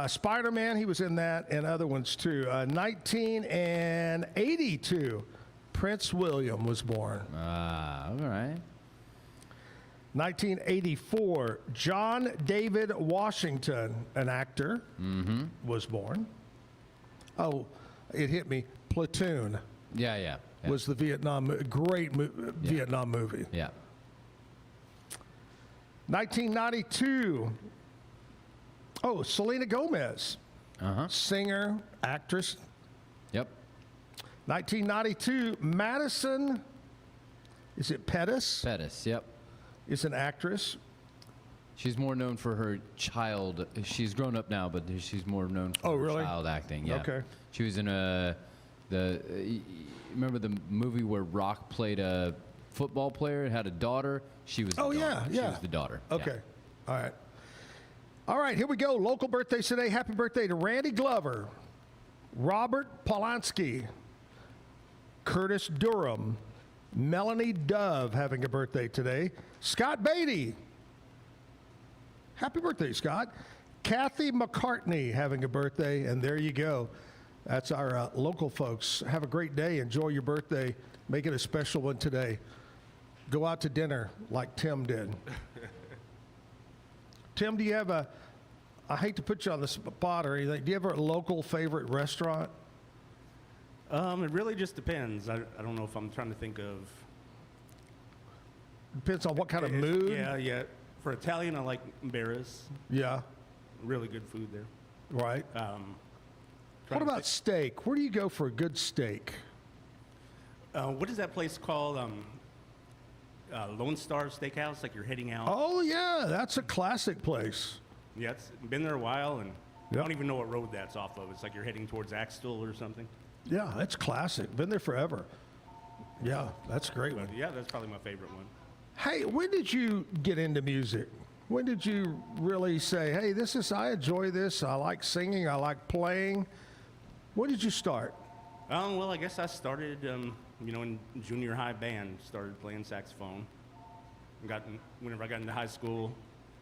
Spider-Man, he was in that, and other ones too. 1982, Prince William was born.
All right.
1984, John David Washington, an actor, was born. Oh, it hit me. Platoon.
Yeah.
Was the Vietnam Vietnam movie.
Yeah.
1992. Oh, Selena Gomez. Singer, actress.
Yep.
1992, Madison. Is it Pettis?
Pettis, yep.
Is an actress.
She's more known for her child. She's grown up now, but she's more known for her child acting. Yeah.
Okay.
She was in remember the movie where Rock played a football player and had a daughter? She was the daughter. She was the daughter.
Okay. Yeah. All right, here we go. Local birthdays today. Happy birthday to Randy Glover, Robert Polanski, Curtis Durham, Melanie Dove having a birthday today, Scott Beatty. Happy birthday, Scott. Kathy McCartney having a birthday, and there you go. That's our local folks. Have a great day. Enjoy your birthday. Make it a special one today. Go out to dinner like Tim did. Tim, do you have I hate to put you on the spot or anything, do you have a local favorite restaurant?
It really just depends. I don't know if I'm trying to think of.
Depends on what kind of mood?
Yeah. For Italian, I like Barra's.
Yeah.
Really good food there.
Right. What about steak? Where do you go for a good steak?
What is that place called? Lone Star Steakhouse, like you're heading out.
Oh, yeah. That's a classic place.
Yeah, it's been there a while, and I don't even know what road that's off of. It's like you're heading towards Axtell or something.
Yeah, that's classic. Been there forever. Yeah, that's a great one.
Yeah, that's probably my favorite one.
Hey, when did you get into music? When did you really say, hey, I enjoy this, I like singing, I like playing? When did you start?
Well, I guess I started, in junior high band, started playing saxophone. Whenever I got into high school,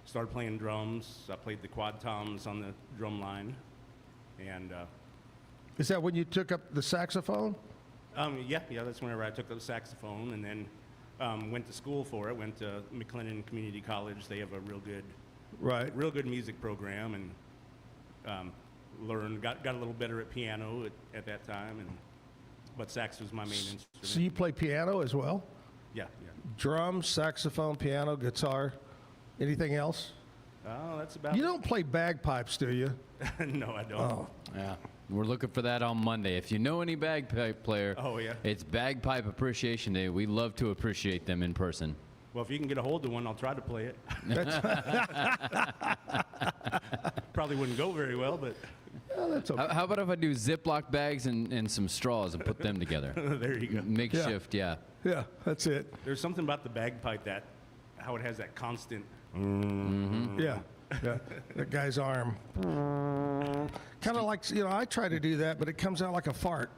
started playing drums. I played the quad toms on the drum line. And
is that when you took up the saxophone?
Yeah, that's whenever I took up the saxophone. And then Went to school for it. Went to McLennan Community College. They have a real good music program, and learned, got a little better at piano at that time, but sax was my main instrument.
So you play piano as well?
Yeah.
Drums, saxophone, piano, guitar, anything else?
Oh, that's about
You don't play bagpipes, do you?
No, I don't.
Oh.
Yeah. We're looking for that on Monday. If you know any bagpipe player, it's Bagpipe Appreciation Day. We love to appreciate them in person.
Well, if you can get a hold of one, I'll try to play it. Probably wouldn't go very well, but...
that's okay.
How about if I do Ziploc bags and some straws and put them together?
There you go.
Makeshift, yeah.
Yeah, that's it.
There's something about the bagpipe how it has that constant...
Yeah, that guy's arm. Kind of like, I try to do that, but it comes out like a fart.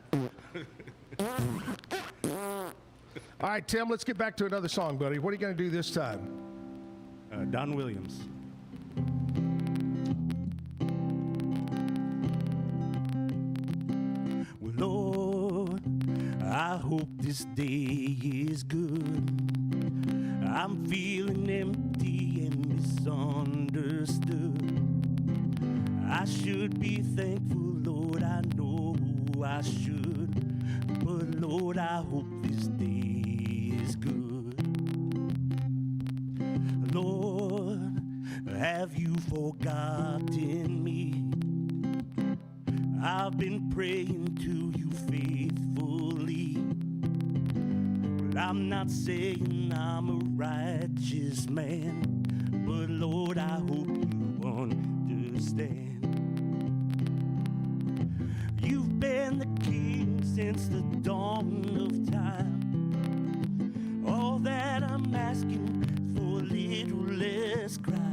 All right, Tim, let's get back to another song, buddy. What are you going to do this time?
Don Williams. Well, Lord, I hope this day is good. I'm feeling empty and misunderstood. I should be thankful, Lord, I know I should. But Lord, I hope this day is good. Lord, have you forgotten me? I've been praying to you faithfully. Well, I'm not saying I'm a righteous man, but Lord, I hope you understand. You've been the king since the dawn of time. All that I'm asking for a little less crime.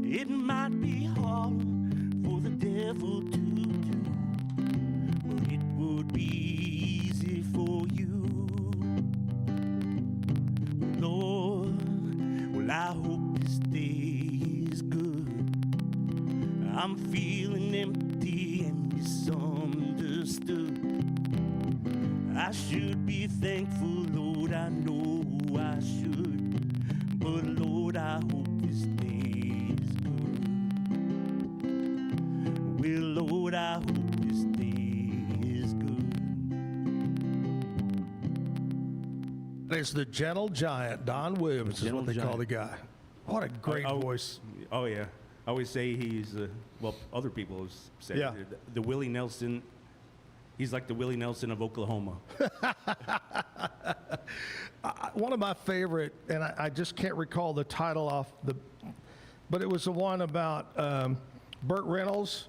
It might be hard for the devil to do, but it would be easy for you. Lord, well, I hope this day is good. I'm feeling empty and misunderstood. I should be thankful, Lord, I know I should. But Lord, I hope this day is good. Well, Lord, I hope this day is good.
There's the gentle giant, Don Williams is what they call the guy. What a great voice.
Oh, yeah. I always say he's, other people have said the Willie Nelson. He's like the Willie Nelson of Oklahoma.
One of my favorite, and I just can't recall the title but it was the one about Burt Reynolds.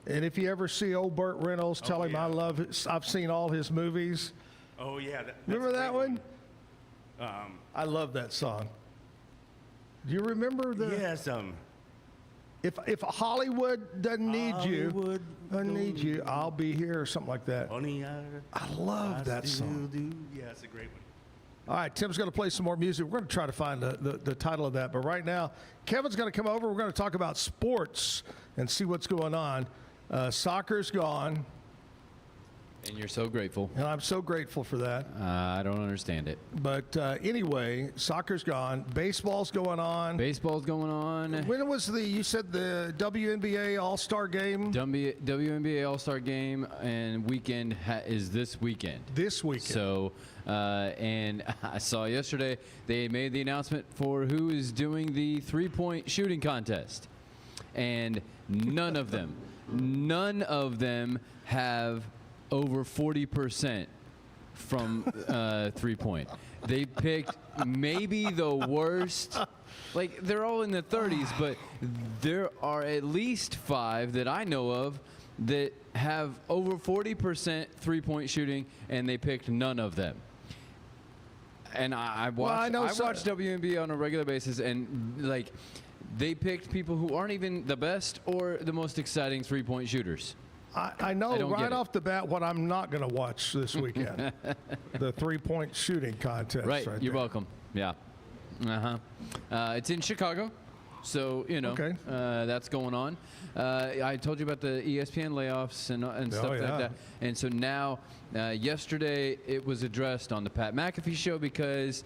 And if you ever see old Burt Reynolds, tell him I love it. I've seen all his movies.
Oh, yeah.
Remember that one? I love that song. Do you remember the?
Yes.
If Hollywood doesn't need you, I'll be here, or something like that.
Honey,
I love that song.
Yeah, it's a great one.
All right, Tim's going to play some more music. We're going to try to find the title of that. But right now, Kevin's going to come over. We're going to talk about sports and see what's going on. Soccer's gone.
And you're so grateful.
And I'm so grateful for that.
I don't understand it.
But anyway, soccer's gone. Baseball's going on. When was you said the WNBA All-Star Game?
WNBA All-Star Game and weekend is this weekend.
This weekend.
So, and I saw yesterday they made the announcement for who is doing the three-point shooting contest. And none of them have over 40% from 3-point. They picked maybe the worst. Like, they're all in the 30s, but there are at least 5 that I know of that have over 40% 3-point shooting, and they picked none of them. And I watch WNBA on a regular basis, and like, they picked people who aren't even the best or the most exciting 3-point shooters.
I know right off the bat what I'm not going to watch this weekend. The 3-point shooting contest.
Right. You're
there.
welcome. Yeah. It's in Chicago. So, that's going on. I told you about the ESPN layoffs and stuff like that. And so now, yesterday, it was addressed on the Pat McAfee show because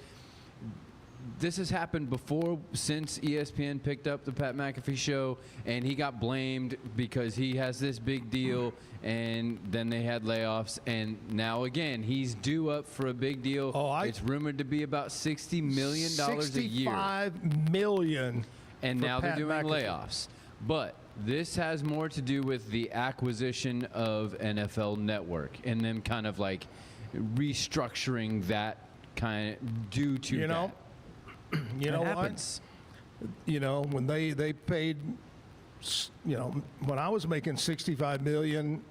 this has happened before since ESPN picked up the Pat McAfee show, and he got blamed because he has this big deal, and then they had layoffs, and now again he's due up for a big deal. It's rumored to be about $60 million a year.
$65 million.
And now they're
Pat
doing
McAfee.
layoffs. But this has more to do with the acquisition of NFL Network and them kind of like restructuring that kind of due to that.
You know
happens.
what? When they paid, when I was making $65 million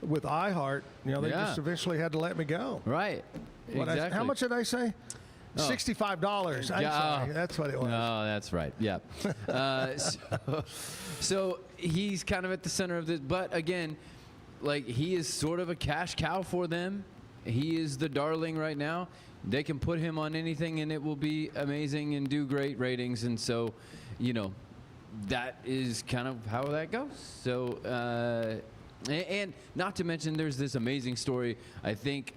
with iHeart, they just eventually had to let me go.
Right. Exactly.
How much did I say?
Oh.
$65. I'm sorry. That's what it was.
No, that's right. Yeah. So he's kind of at the center of this. But again, like he is sort of a cash cow for them. He is the darling right now. They can put him on anything and it will be amazing and do great ratings. And so, that is kind of how that goes. So, and not to mention there's this amazing story, I think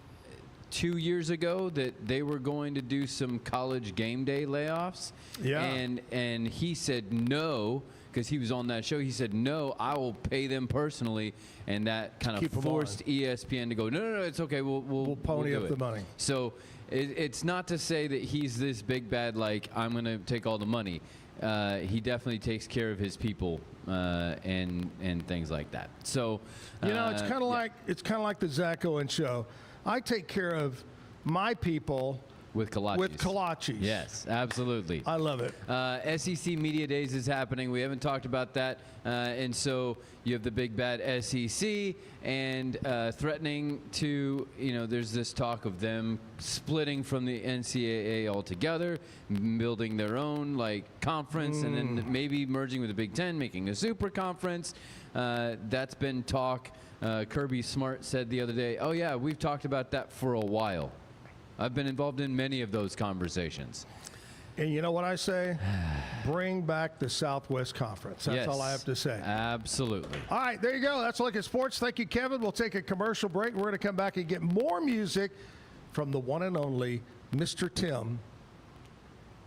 2 years ago, that they were going to do some college game day layoffs.
Yeah.
And he said no, because he was on that show. He said, no, I will pay them personally. And that kind of forced ESPN to go, no, it's okay. We'll
pony
do
up
it.
the money.
So it's not to say that he's this big bad, like, I'm going to take all the money. He definitely takes care of his people and things like that. So,
it's kind of like the Zack Owen Show. I take care of my people
with kolaches. Yes, absolutely.
I love it.
SEC Media Days is happening. We haven't talked about that. And so you have the big bad SEC and threatening to, there's this talk of them splitting from the NCAA altogether, building their own conference, and then maybe merging with the Big Ten, making a super conference. That's been talk. Kirby Smart said the other day, oh yeah, we've talked about that for a while. I've been involved in many of those conversations.
And you know what I say? Bring back the Southwest Conference. That's all I have to say.
Absolutely.
All right, there you go. That's a look at sports. Thank you, Kevin. We'll take a commercial break. We're going to come back and get more music from the one and only Mr. Tim.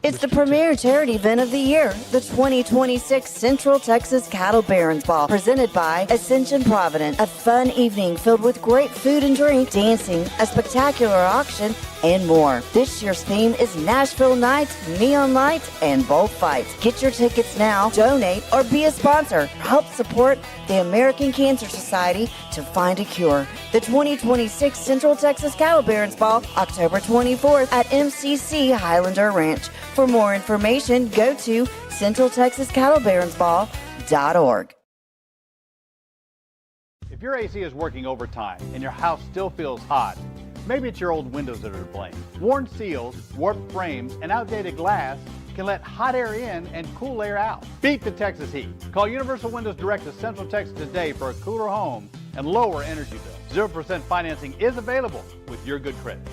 It's the premier charity event of the year, the 2026 Central Texas Cattle Barons Ball, presented by Ascension Provident. A fun evening filled with great food and drink, dancing, a spectacular auction, and more. This year's theme is Nashville Nights, Neon Lights, and Bullfights. Get your tickets now, donate, or be a sponsor. Help support the American Cancer Society to find a cure. The 2026 Central Texas Cattle Barons Ball, October 24th at MCC Highlander Ranch. For more information, go to CentralTexasCattleBaronsBall.org.
If your AC is working overtime and your house still feels hot, maybe it's your old windows that are to blame. Worn seals, warped frames, and outdated glass can let hot air in and cool air out. Beat the Texas heat. Call Universal Windows Direct to Central Texas today for a cooler home and lower energy bill. 0% financing is available with your good credit.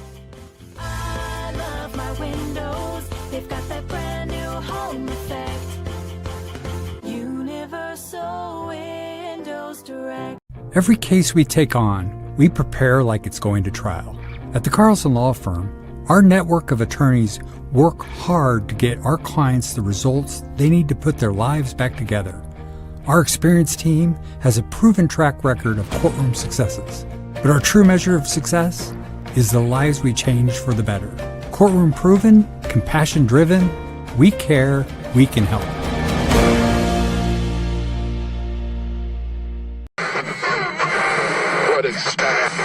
I love my windows. They've got that brand new home effect. Universal Windows Direct.
Every case we take on, we prepare like it's going to trial. At the Carlson Law Firm, our network of attorneys work hard to get our clients the results they need to put their lives back together. Our experienced team has a proven track record of courtroom successes. But our true measure of success is the lives we change for the better. Courtroom proven, compassion driven, we care, we can help.
What is that?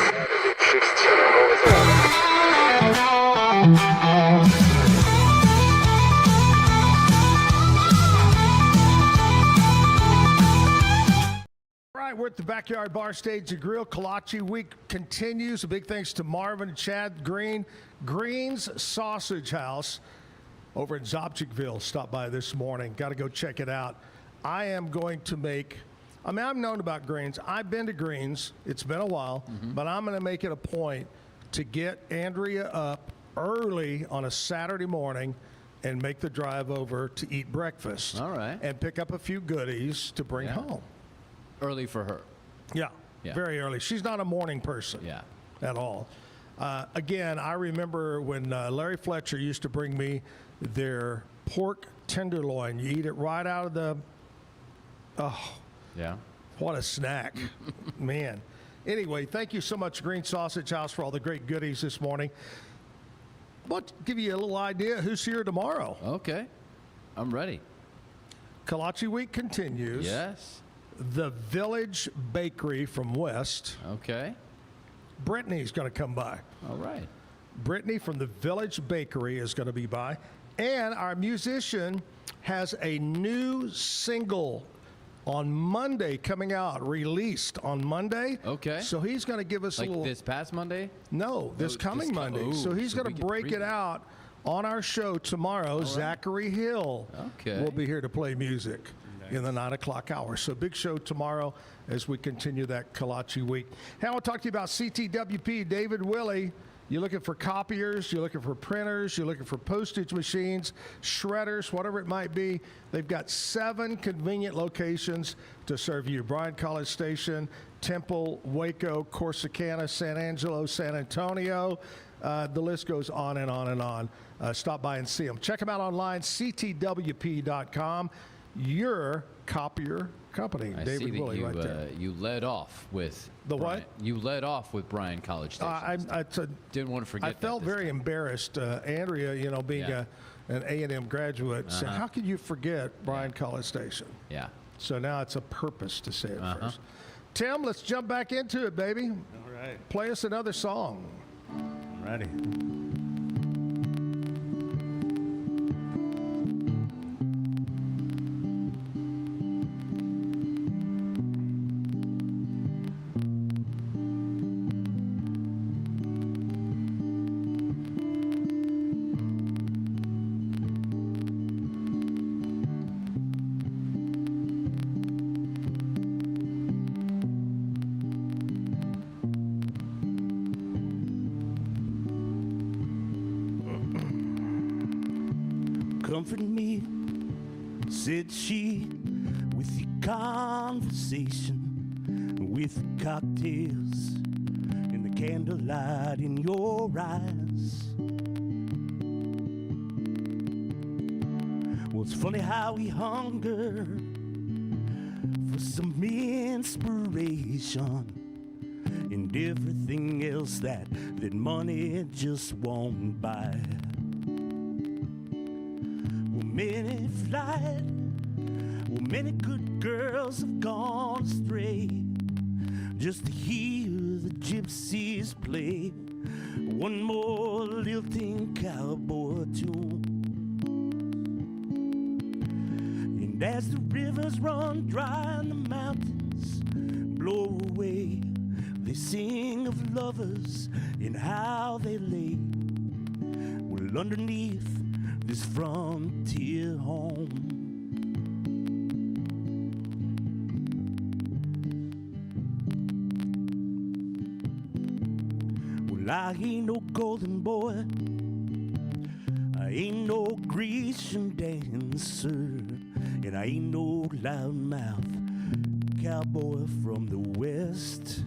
We're at the Backyard Bar Stage and Grill. Kolache Week continues. A big thanks to Marvin and Chad Green. Green's Sausage House over in Zopchikville. Stopped by this morning. Got to go check it out. I am going to make, I've known about Green's. I've been to Green's. It's been a while. But I'm going to make it a point to get Andrea up early on a Saturday morning and make the drive over to eat breakfast.
All right.
And pick up a few goodies to bring home.
Early for her.
Yeah, very early. She's not a morning person at all. Again, I remember when Larry Fletcher used to bring me their pork tenderloin. You eat it right out of the, what a snack, man. Anyway, thank you so much, Green Sausage House, for all the great goodies this morning. But give you a little idea who's here tomorrow.
Okay, I'm ready.
Kolache Week continues.
Yes.
The Village Bakery from West.
Okay.
Brittany's going to come by.
All right.
Brittany from the Village Bakery is going to be by. And our musician has a new single on Monday coming out, released on Monday.
Okay.
So he's going to give us
Like
a little.
this past Monday?
No, this coming Monday. So he's going to break it out on our show tomorrow. Zachary Hill will be here to play music in the 9 o'clock hour. So big show tomorrow as we continue that Kolache Week. Hey, I want to talk to you about CTWP. David Willey. You're looking for copiers, you're looking for printers, you're looking for postage machines, shredders, whatever it might be. They've got 7 convenient locations to serve you. Bryan College Station, Temple, Waco, Corsicana, San Angelo, San Antonio. The list goes on and on and on. Stop by and see them. Check them out online, ctwp.com. Your copier company.
I
David
see that
Willey
you,
right there.
you led off with
The
Bryan.
what?
You led off with Bryan College Station. Didn't want to forget
I felt very embarrassed. Andrea, being an A&M graduate, said, how could you forget Bryan College Station?
Yeah.
So now it's a purpose to say it first. Tim, let's jump back into it, baby.
All right.
Play us another song.
Ready. Comfort me, said she, with your conversation, with cocktails and the candlelight in your eyes. Well, it's funny how we hunger for some inspiration and everything else that money just won't buy. Many flight, many good girls have gone astray just to hear the gypsies play one more lilting cowboy tune. And as the rivers run dry and the mountains blow away, they sing of lovers and how they lay. Well, underneath this frontier home. Well, I ain't no golden boy, I ain't no Grecian dancer, and I ain't no loudmouth cowboy from the West.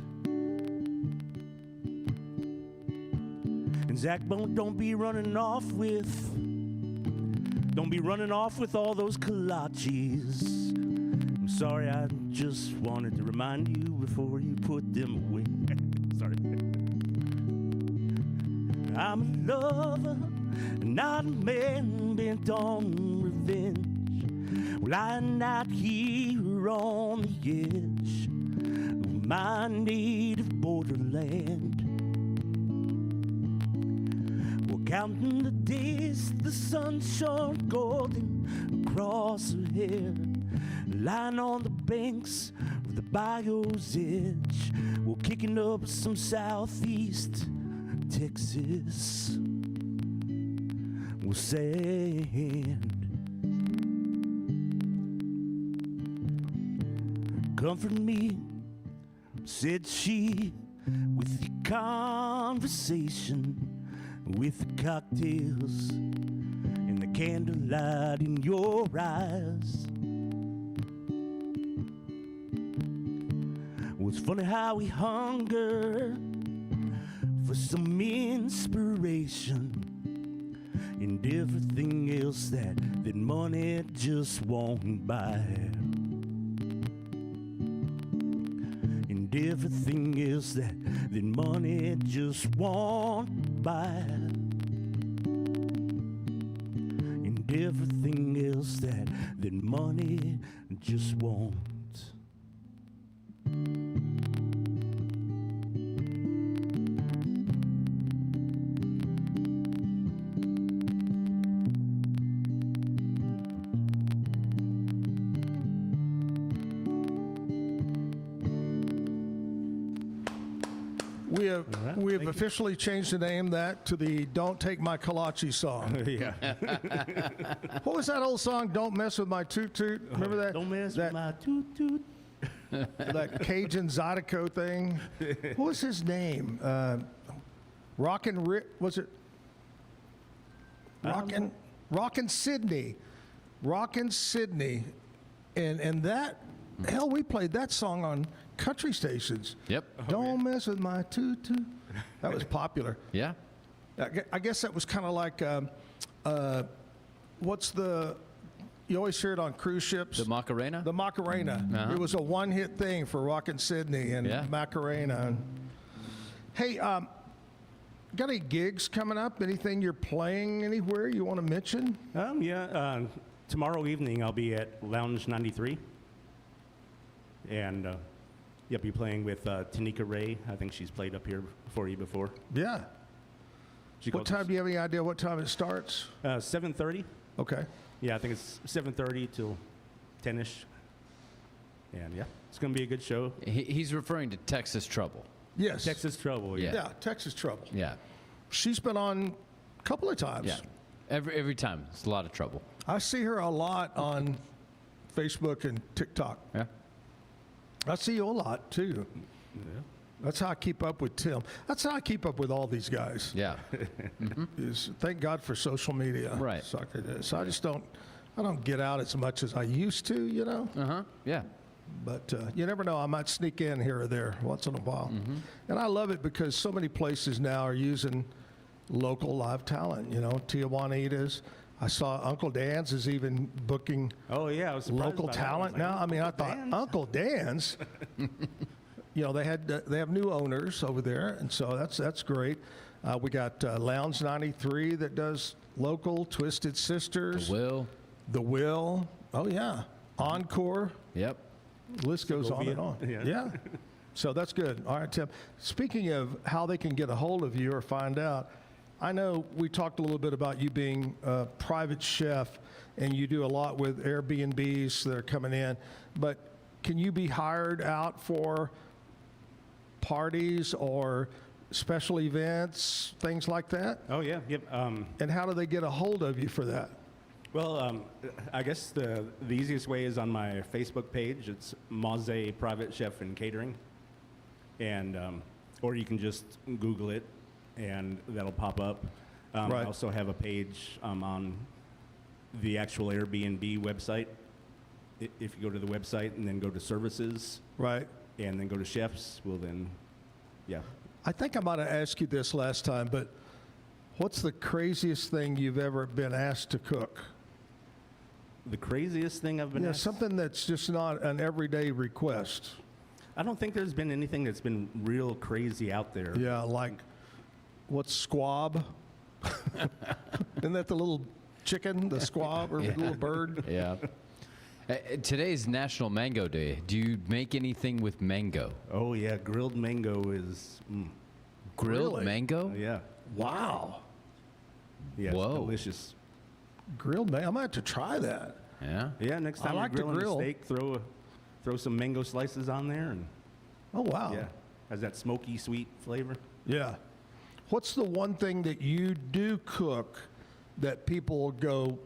And Zach, don't be running off with all those kolaches. I'm sorry, I just wanted to remind you before you put them away. Sorry. I'm a lover, not a man bent on revenge. Well, I'm not here on the edge of my native borderland. Counting the days, the sun shone golden across her hair, lying on the banks of the bayou's edge, we're kicking up some southeast Texas. We'll sand. Comfort me, said she, with your conversation, with the cocktails and the
candlelight in your eyes. Well, it's funny how we hunger for some inspiration and everything else that money just won't buy. And everything else that money just won't buy. And everything else that money just won't.
We have officially changed the name that to the "Don't Take My Kolache" song.
Yeah.
What was that old song? "Don't Mess With My Toot Toot." Remember that?
Don't mess with my toot toot.
That Cajun Zydeco thing. What was his name? Rockin' Rick? Was it? Rockin' Sydney. Rockin' Sydney. And that, hell, we played that song on country stations.
Yep.
Don't mess with my toot toot. That was popular.
Yeah.
I guess that was kind of like, what's the, you always hear it on cruise ships.
The Macarena?
The Macarena.
Uh-huh.
It was a one-hit thing for Rockin' Sydney and Macarena. Hey, got any gigs coming up? Anything you're playing anywhere you want to mention?
Tomorrow evening I'll be at Lounge 93. And you'll be playing with Tanika Ray. I think she's played up here for you before.
Yeah. What time, do you have any idea what time it starts?
7:30.
Okay.
Yeah, I think it's 7:30 till 10ish. And yeah, it's going to be a good show.
He's referring to Texas Trouble.
Yes.
Texas Trouble, yeah.
Yeah, Texas Trouble.
Yeah.
She's been on a couple of times.
Yeah. Every time. It's a lot of trouble.
I see her a lot on Facebook and TikTok.
Yeah.
I see you a lot, too. Yeah. That's how I keep up with Tim. That's how I keep up with all these guys.
Yeah.
Is thank God for social media.
Right.
So I just don't get out as much as I used to, you know?
Uh-huh. Yeah.
But you never know. I might sneak in here or there once in a while.
Mm-hmm.
And I love it because so many places now are using local live talent. You know, Tijuanitas. I saw Uncle Dan's is even booking
I was surprised
local
by that.
talent
I was like,
now. I mean, I
Uncle
thought
Dan's?
Uncle Dan's. You know, they have new owners over there, and so that's great. We got Lounge 93 that does local, Twisted Sisters. The Will. Oh, yeah. Encore.
Yep.
The list goes on and on. Yeah. So that's good. All right, Tim. Speaking of how they can get a hold of you or find out, I know we talked a little bit about you being a private chef, and you do a lot with Airbnbs that are coming in, but can you be hired out for parties or special events, things like that?
Oh, yeah. Yep.
And how do they get a hold of you for that?
Well, I guess the easiest way is on my Facebook page. It's Mauzey Private Chef and Catering. And, or you can just Google it, and that'll pop up. I also have a page on the actual Airbnb website. If you go to the website and then go to services.
Right.
And then go to chefs, well then, yeah.
I think I might have asked you this last time, but what's the craziest thing you've ever been asked to cook?
The craziest thing I've been asked?
Something that's just not an everyday request.
I don't think there's been anything that's been real crazy out there.
Yeah, like what's squab? Isn't that the little chicken, the squab, or the little bird?
Yeah. Today's National Mango Day. Do you make anything with mango?
Oh, yeah. Grilled mango is...
Grilled mango?
Yeah.
Wow.
Yeah,
Whoa.
it's delicious.
Grilled mango? I might have to try that.
Yeah?
Yeah, next time
I like
you're
to
grilling
grill.
a steak, throw some mango slices on there. And
oh, wow.
Yeah. Has that smoky, sweet flavor.
Yeah. What's the one thing that you do cook that people go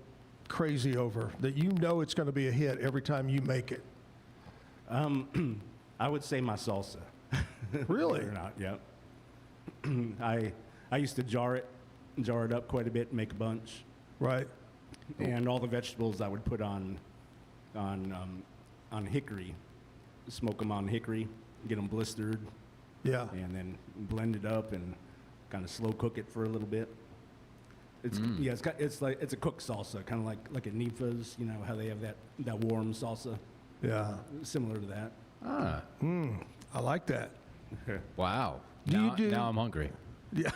crazy over, that you know it's going to be a hit every time you make it?
I would say my salsa.
Really?
Believe it or not, yeah. I used to jar it up quite a bit, make a bunch.
Right.
and all the vegetables I would put on hickory, smoke them on hickory, get them blistered,
Yeah.
and then blend it up and kind of slow cook it for a little bit. It's it's a cooked salsa, kind of like a Nifa's, you know how they have that warm salsa.
Yeah.
Similar to that.
Ah.
I like that.
Wow.
Do you
Now I'm hungry.
Yeah.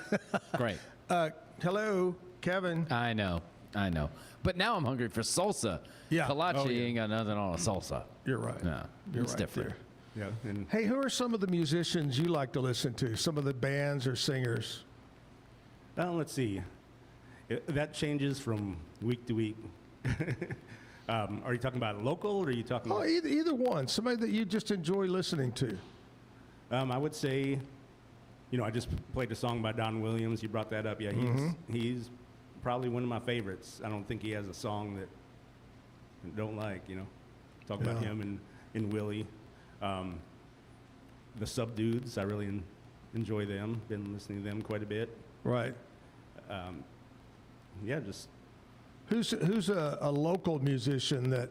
Great.
Hello, Kevin.
I know. But now I'm hungry for salsa.
Yeah.
Kolache
Oh, yeah.
ain't got nothing on a salsa.
You're right.
No,
You're
it's
right
different.
there.
Yeah. And
Hey, who are some of the musicians you like to listen to? Some of the bands or singers?
let's see. That changes from week to week. Are you talking about local, or are you talking?
Oh, either one. Somebody that you just enjoy listening to.
I would say, I just played a song by Don Williams. You brought that up. Yeah, he's probably one of my favorites. I don't think he has a song that I don't like. Talk about him and Willie. The Subdudes, I really enjoy them. Been listening to them quite a bit.
Right.
Yeah, just
Who's a local musician that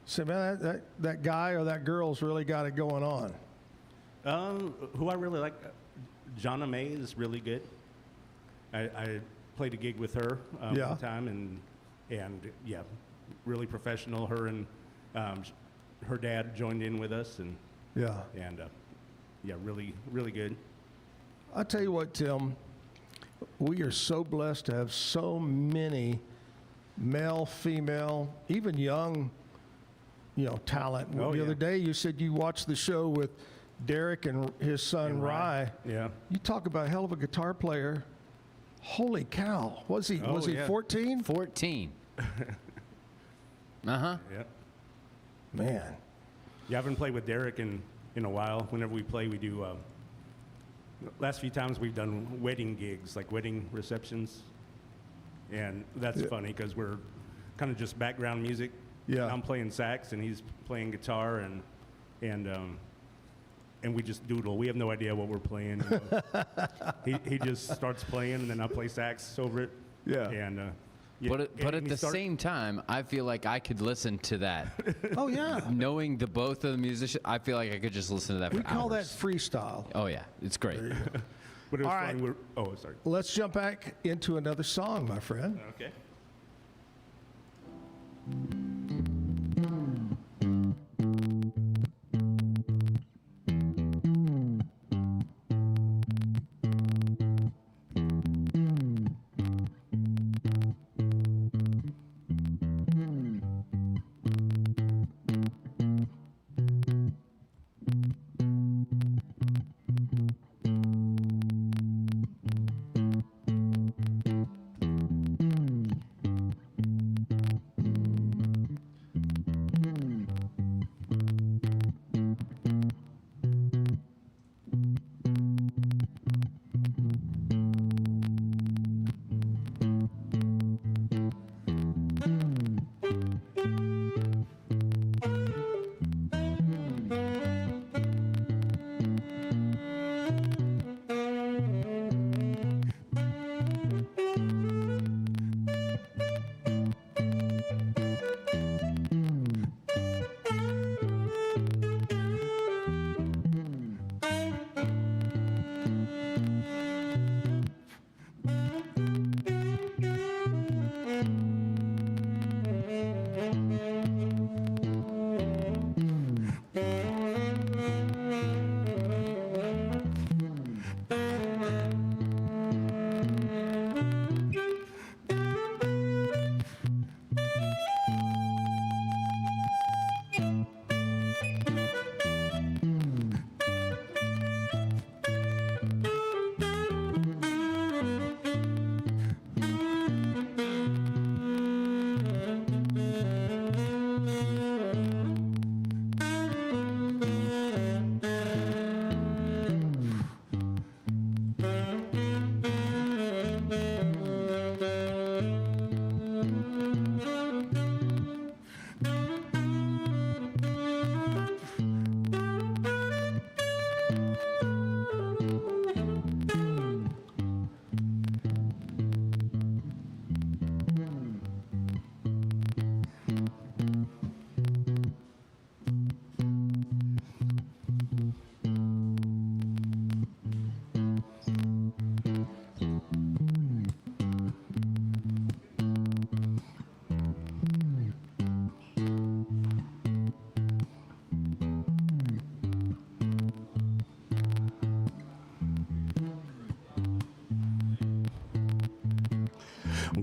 say, man, that guy or that girl's really got it going on?
who I really like, Jonna May is really good. I played a gig with her
Yeah.
one time, and yeah, really professional. Her and her dad joined in with us, and
Yeah.
Yeah, really, really good.
I tell you what, Tim, we are so blessed to have so many male, female, even young, talent.
Oh,
the
yeah.
other day, you said you watched the show with Derek and his son
And
Rye.
Rye. Yeah.
You talk about a hell of a guitar player. Holy cow! Was he?
Oh,
was he
yeah.
14?
14.
Yeah.
Man.
Yeah, I haven't played with Derek in a while. Whenever we play, we do. Last few times we've done wedding gigs, like wedding receptions, and that's
Yeah.
funny because we're kind of just background music.
Yeah.
I'm playing sax and he's playing guitar, and we just doodle. We have no idea what we're playing. He just starts playing, and then I play sax over it.
Yeah.
And yeah,
But at
and
the same time, I feel like I could listen to that.
Oh yeah.
Knowing the both of the musicians, I feel like I could just listen to that
We
for
call that
hours.
freestyle.
Oh yeah, it's great.
But it was
All
funny.
right.
Oh, sorry.
Let's jump back into another song, my friend.
Okay.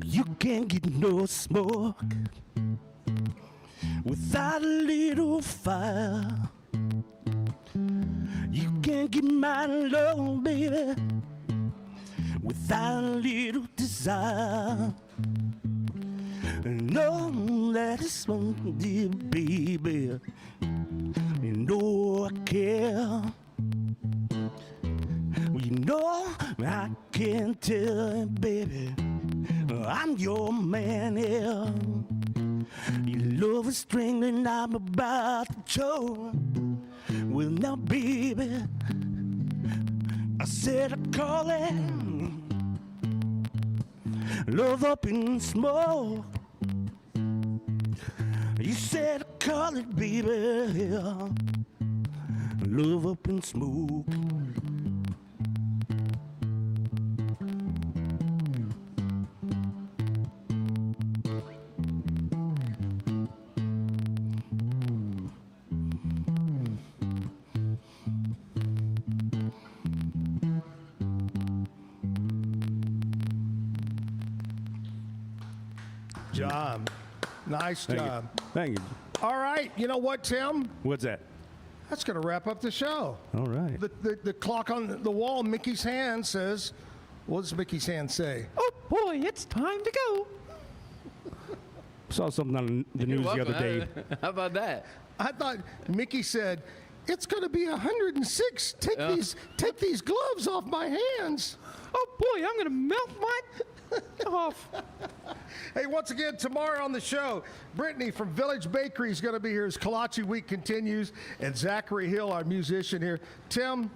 You can't get no smoke without a little fire. You can't get my love, baby, without a little desire. No, that is one, dear baby. You know I care. You know I can tell, baby, I'm your man here. Your love is string and I'm about to choke. Well, now, baby, I said I call it love up in smoke. You said I call it, baby, love up in smoke.
Job. Nice job.
Thank you.
All right. You know what, Tim?
What's that?
That's going to wrap up the show.
All right.
The clock on the wall, Mickey's hand says, what does Mickey's hand say?
Oh, boy, it's time to go.
Saw something on the news the other day.
How about that?
I thought Mickey said, it's going to be 106. Take these gloves off my hands.
Oh, boy, I'm going to melt my off.
Hey, once again, tomorrow on the show, Brittany from Village Bakery is going to be here as Kolache Week continues, and Zachary Hill, our musician here. Tim,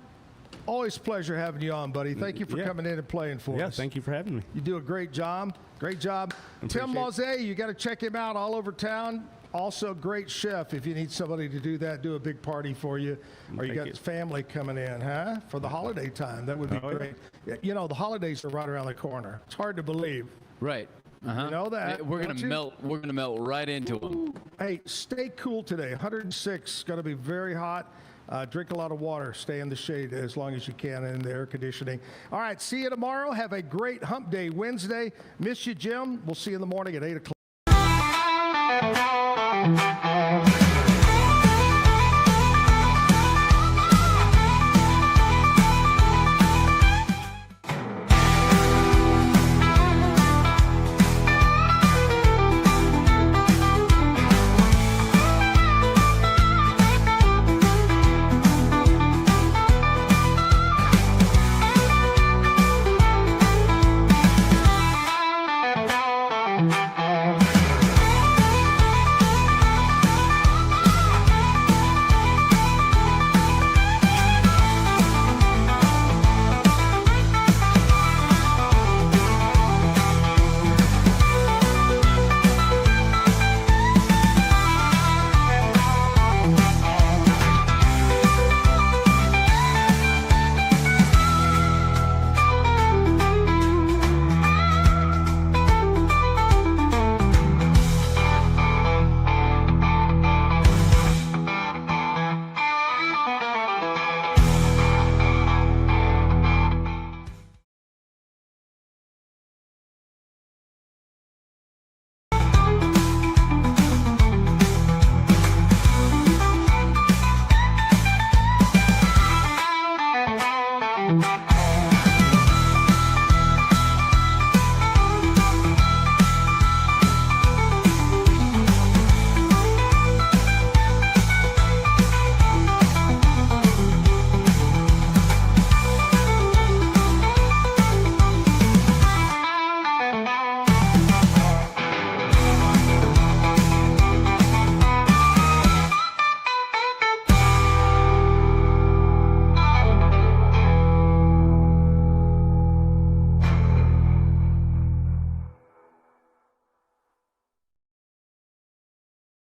always a pleasure having you on, buddy. Thank you for coming in and playing for us.
Yeah, thank you for having me.
You do a great job. Great job. Tim Mauzey, you got to check him out all over town. Also, great chef. If you need somebody to do that, do a big party for you, or you got family coming in, huh? For the holiday time, that would be great. Yeah. You know, the holidays are right around the corner. It's hard to believe.
Right. Uh-huh.
You know that.
We're gonna melt. We're gonna melt right into them.
Hey, stay cool today. 106. Going to be very hot. Drink a lot of water. Stay in the shade as long as you can in the air conditioning. All right. See you tomorrow. Have a great Hump Day Wednesday. Miss you, Jim. We'll see you in the morning at 8 o'clock.